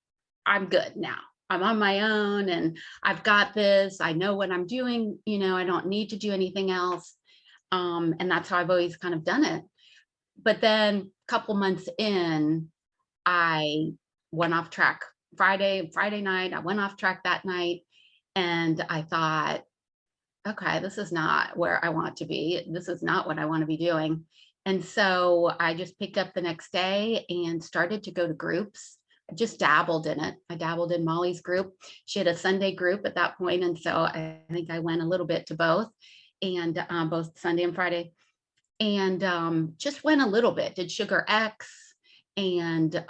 I'm good now. I'm on my own and I've got this. I know what I'm doing. I don't need to do anything else. And that's how I've always kind of done it. But then a couple months in, I went off track. Friday night, I went off track that night, and I thought, okay, this is not where I want to be. This is not what I want to be doing. And so I just picked up the next day and started to go to groups. I just dabbled in it. I dabbled in Molly's group. She had a Sunday group at that point, and so I think I went a little bit to both, and both Sunday and Friday, and just went a little bit, did Sugar X. And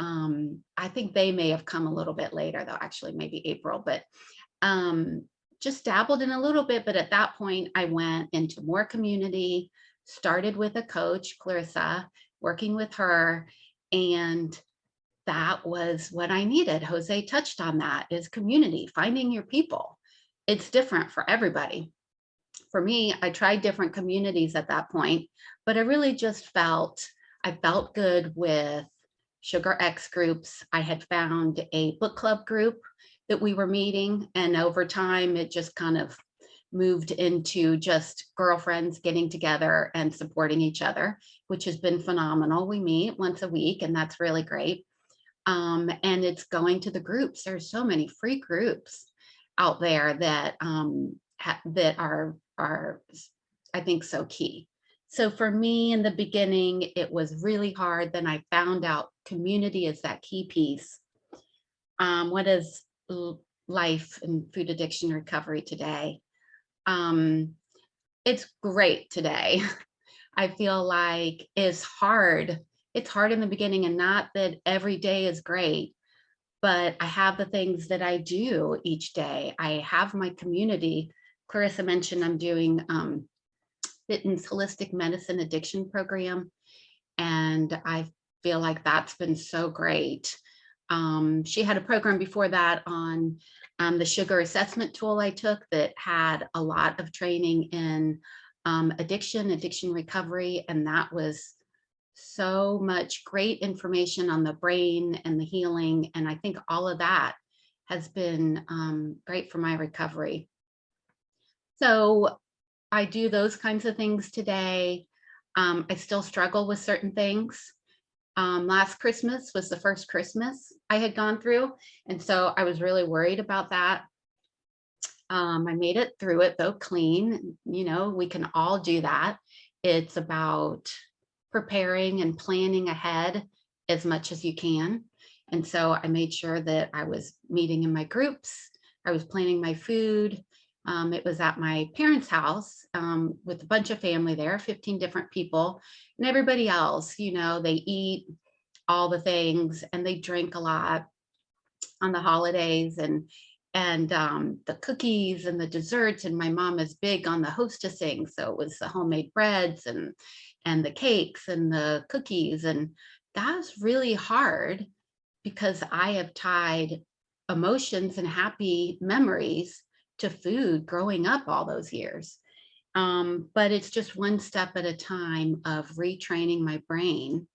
I think they may have come a little bit later, though, actually, maybe April, but just dabbled in a little bit. But at that point, I went into more community, started with a coach, Clarissa, working with her. And that was what I needed. Jose touched on that, is community, finding your people. It's different for everybody. For me, I tried different communities at that point, but I really just I felt good with Sugar X groups. I had found a book club group that we were meeting, and over time it just kind of moved into just girlfriends getting together and supporting each other, which has been phenomenal. We meet once a week, and that's really great. And it's going to the groups. There's so many free groups out there that that are I think so key. So for me in the beginning, it was really hard. Then I found out community is that key piece. What is life and food addiction recovery today? It's great today. I feel like it's hard. It's hard in the beginning, and not that every day is great, but I have the things that I do each day. I have my community. Clarissa mentioned I'm doing Fitton's holistic medicine addiction program, and I feel like that's been so great. She had a program before that on the sugar assessment tool I took that had a lot of training in addiction recovery, and that was so much great information on the brain and the healing. And I think all of that has been great for my recovery. So I do those kinds of things today. I still struggle with certain things. Last Christmas was the first Christmas I had gone through, and so I was really worried about that. I made it through it though clean. You know, we can all do that. It's about preparing and planning ahead as much as you can. And so I made sure that I was meeting in my groups. I was planning my food. It was at my parents' house with a bunch of family there, 15 different people, and everybody else, you know, they eat all the things and they drink a lot on the holidays, and the cookies and the desserts. And my mom is big on the hostessing. So it was the homemade breads and the cakes and the cookies. And that was really hard because I have tied emotions and happy memories to food growing up all those years. But it's just one step at a time of retraining my brain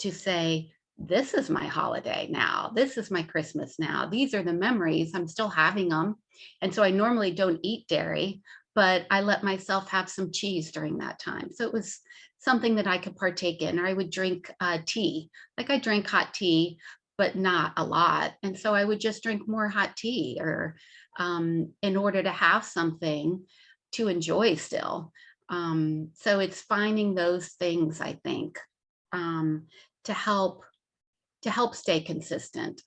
to say, this is my holiday now. This is my Christmas now. These are the memories. I'm still having them. And so I normally don't eat dairy, but I let myself have some cheese during that time. So it was something that I could partake in. Or I would drink tea. Like I drink hot tea, but not a lot. And so I would just drink more hot tea, or in order to have something to enjoy still. So it's finding those things, I think, to help stay consistent.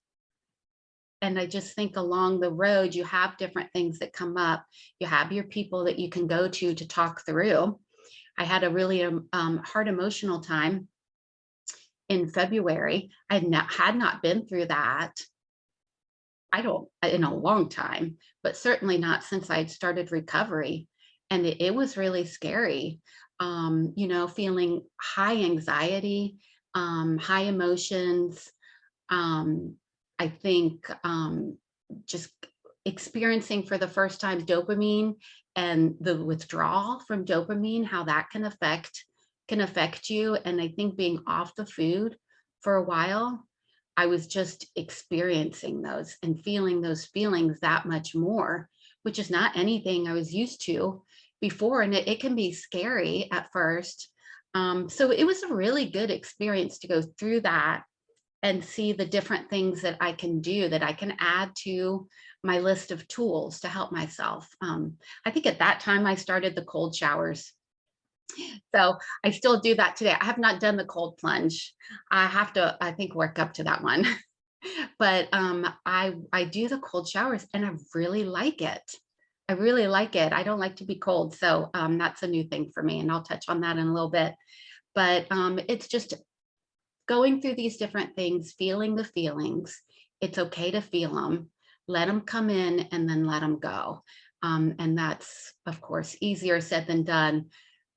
And I just think along the road, you have different things that come up. You have your people that you can go to talk through. I had a really hard emotional time in February. I had not been through that in a long time, but certainly not since I'd started recovery. And it was really scary, you know, feeling high anxiety, high emotions. I think just experiencing for the first time dopamine and the withdrawal from dopamine, how that can affect you. And I think being off the food for a while, I was just experiencing those and feeling those feelings that much more, which is not anything I was used to before. And it can be scary at first. So it was a really good experience to go through that and see the different things that I can do, that I can add to my list of tools to help myself. I think at that time I started the cold showers. So I still do that today. I have not done the cold plunge. I have to, I think, work up to that one. But I do the cold showers and I really like it. I really like it. I don't like to be cold. So that's a new thing for me. And I'll touch on that in a little bit. But it's just going through these different things, feeling the feelings. It's okay to feel them, let them come in and then let them go. And that's, of course, easier said than done.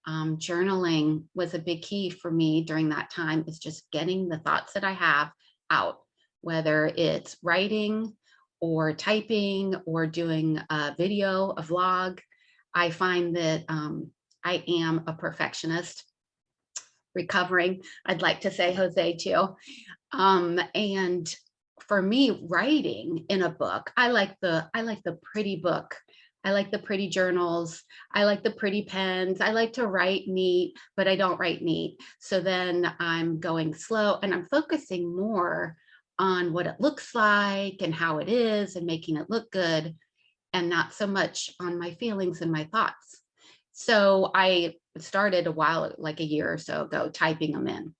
Journaling was a big key for me during that time, is just getting the thoughts that I have out. whether it's writing or typing or doing a video, a vlog. I find that I am a perfectionist, recovering, I'd like to say, Jose, too. And for me, writing in a book, I like the pretty book. I like the pretty journals. I like the pretty pens. I like to write neat, but I don't write neat. So then I'm going slow and I'm focusing more on what it looks like and how it is and making it look good, and not so much on my feelings and my thoughts. So I started a while, like a year or so ago, typing them in.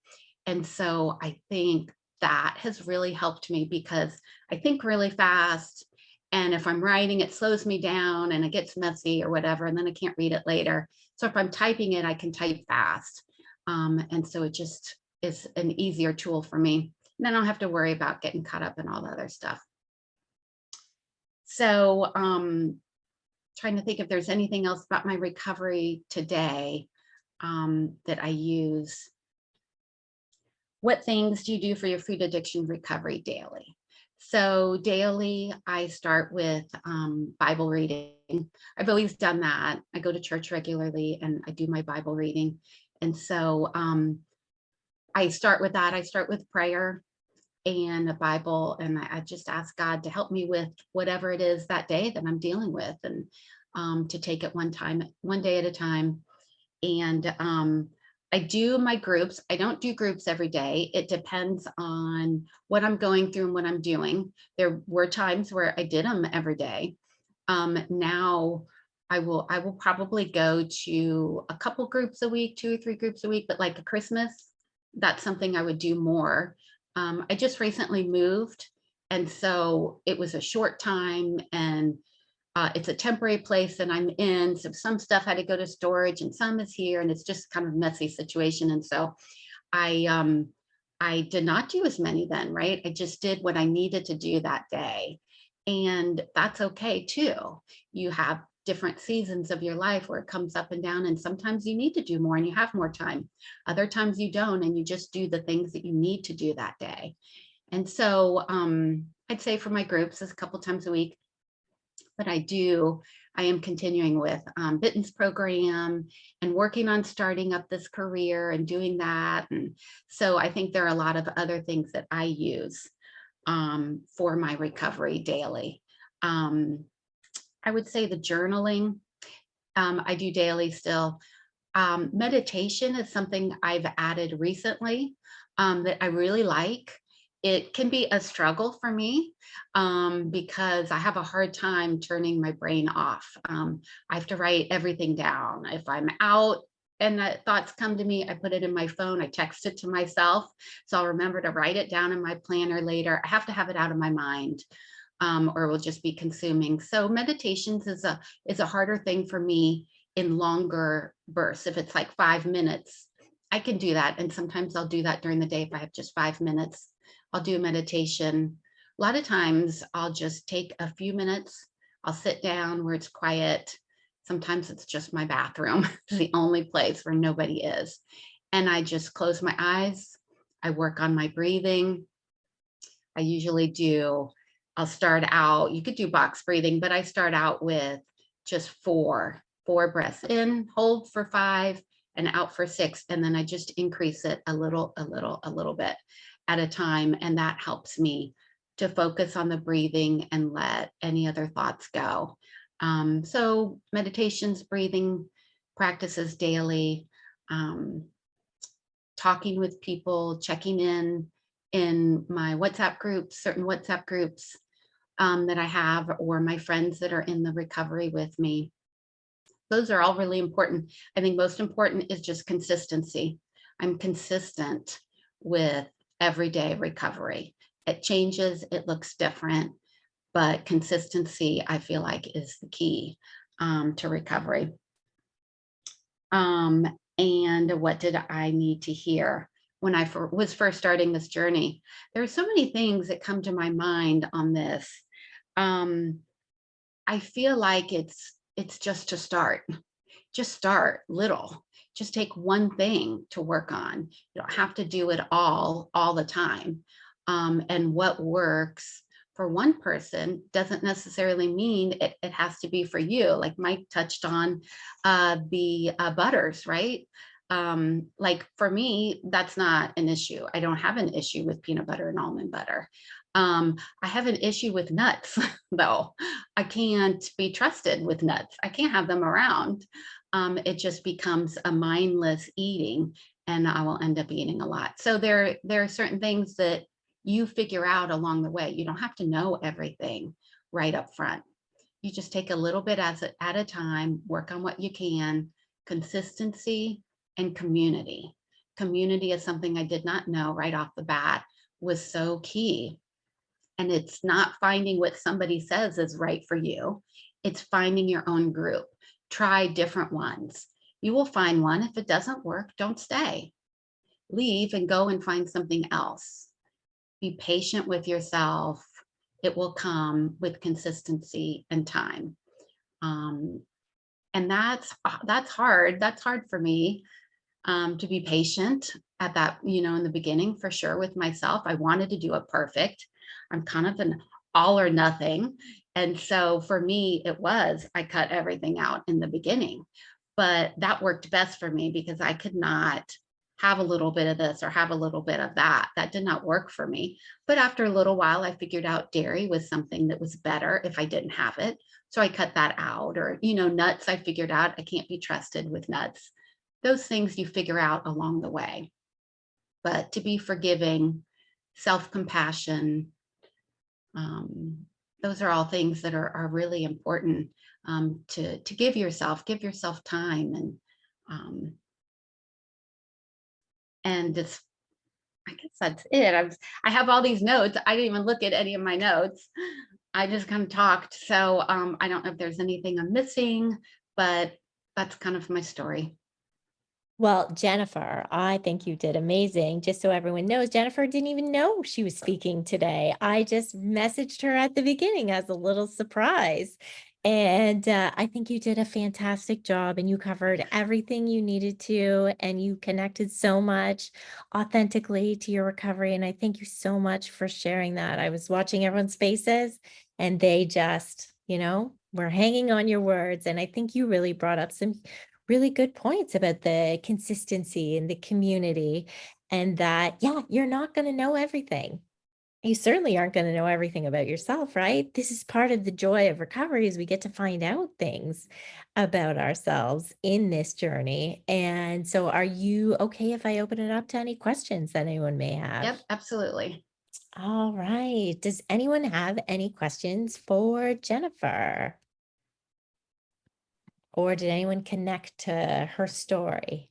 And so I think that has really helped me because I think really fast. And if I'm writing, it slows me down and it gets messy or whatever, and then I can't read it later. So if I'm typing it, I can type fast. And so it just is an easier tool for me. And then I don't have to worry about getting caught up in all the other stuff. So trying to think if there's anything else about my recovery today that I use. What things do you do for your food addiction recovery daily? So daily, I start with Bible reading. I've always done that. I go to church regularly and I do my Bible reading. And so I start with that. I start with prayer and a Bible, and I just ask God to help me with whatever it is that day that I'm dealing with, and to take it one day at a time. And I do my groups. I don't do groups every day. It depends on what I'm going through and what I'm doing. There were times where I did them every day. Now I will probably go to a couple groups a week, 2 or 3 groups a week, but like a Christmas, that's something I would do more. I just recently moved, and so it was a short time, and it's a temporary place that I'm in. So some stuff had to go to storage and some is here, and it's just kind of a messy situation. And so I did not do as many then, right? I just did what I needed to do that day. And that's okay too. You have different seasons of your life where it comes up and down, and sometimes you need to do more and you have more time. Other times you don't, and you just do the things that you need to do that day. And so I'd say for my groups is a couple times a week. But I am continuing with Bitten's program and working on starting up this career and doing that. And so I think there are a lot of other things that I use for my recovery daily. I would say the journaling I do daily still. Meditation is something I've added recently that I really like. It can be a struggle for me because I have a hard time turning my brain off. I have to write everything down. If I'm out and the thoughts come to me, I put it in my phone, I text it to myself. So I'll remember to write it down in my planner later. I have to have it out of my mind or it will just be consuming. So meditations is a harder thing for me in longer bursts. If it's like 5 minutes, I can do that. And sometimes I'll do that during the day if I have just 5 minutes. I'll do a meditation. A lot of times I'll just take a few minutes. I'll sit down where it's quiet. Sometimes it's just my bathroom. It's the only place where nobody is. And I just close my eyes. I work on my breathing. I'll start out, you could do box breathing, but I start out with just four breaths in, hold for 5 and out for 6. And then I just increase it a little bit at a time. And that helps me to focus on the breathing and let any other thoughts go. So meditations, breathing practices daily, talking with people, checking in my WhatsApp groups, certain WhatsApp groups that I have, or my friends that are in the recovery with me. Those are all really important. I think most important is just consistency. I'm consistent with everyday recovery. It changes, it looks different, but consistency, I feel like, is the key to recovery. And what did I need to hear when I was first starting this journey? There are so many things that come to my mind on this. I feel like it's just to start. Just start little. Just take one thing to work on. You don't have to do it all the time. And what works for one person doesn't necessarily mean it has to be for you. Like Mike touched on the butters, right? Like for me, that's not an issue. I don't have an issue with peanut butter and almond butter. I have an issue with nuts, though. I can't be trusted with nuts. I can't have them around. It just becomes a mindless eating, and I will end up eating a lot. So there are certain things that you figure out along the way. You don't have to know everything right up front. You just take a little bit at a time, work on what you can. Consistency and community. Community is something I did not know right off the bat was so key. And it's not finding what somebody says is right for you. It's finding your own group. Try different ones. You will find one. If it doesn't work, don't stay. Leave and go and find something else. Be patient with yourself. It will come with consistency and time. And that's hard. That's hard for me to be patient at that, in the beginning, for sure, with myself. I wanted to do it perfect. I'm kind of an all or nothing. And so for me, I cut everything out in the beginning, but that worked best for me because I could not have a little bit of this or have a little bit of that. That did not work for me. But after a little while, I figured out dairy was something that was better if I didn't have it. So I cut that out. Or, nuts, I figured out I can't be trusted with nuts. Those things you figure out along the way. But to be forgiving, self-compassion, those are all things that are really important to give yourself time. And it's, I guess that's it. I have all these notes. I didn't even look at any of my notes. I just kind of talked. So I don't know if there's anything I'm missing, but that's kind of my story. Well, Jennifer, I think you did amazing. Just so everyone knows, Jennifer didn't even know she was speaking today. I just messaged her at the beginning as a little surprise. And I think you did a fantastic job, and you covered everything you needed to, and you connected so much authentically to your recovery. And I thank you so much for sharing that. I was watching everyone's faces, and they just, were hanging on your words. And I think you really brought up some really good points about the consistency and the community, and that, yeah, you're not going to know everything. You certainly aren't going to know everything about yourself, right? This is part of the joy of recovery, is we get to find out things about ourselves in this journey. And so are you okay if I open it up to any questions that anyone may have? Yep, absolutely. All right. Does anyone have any questions for Jennifer? Or did anyone connect to her story?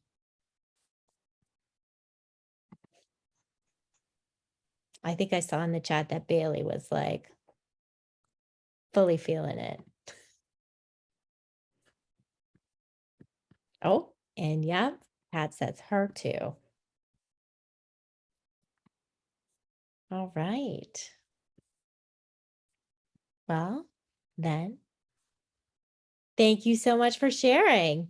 I think I saw in the chat that Bailey was like fully feeling it. Oh, and yeah, Pat says her too. All right. Well, then, thank you so much for sharing.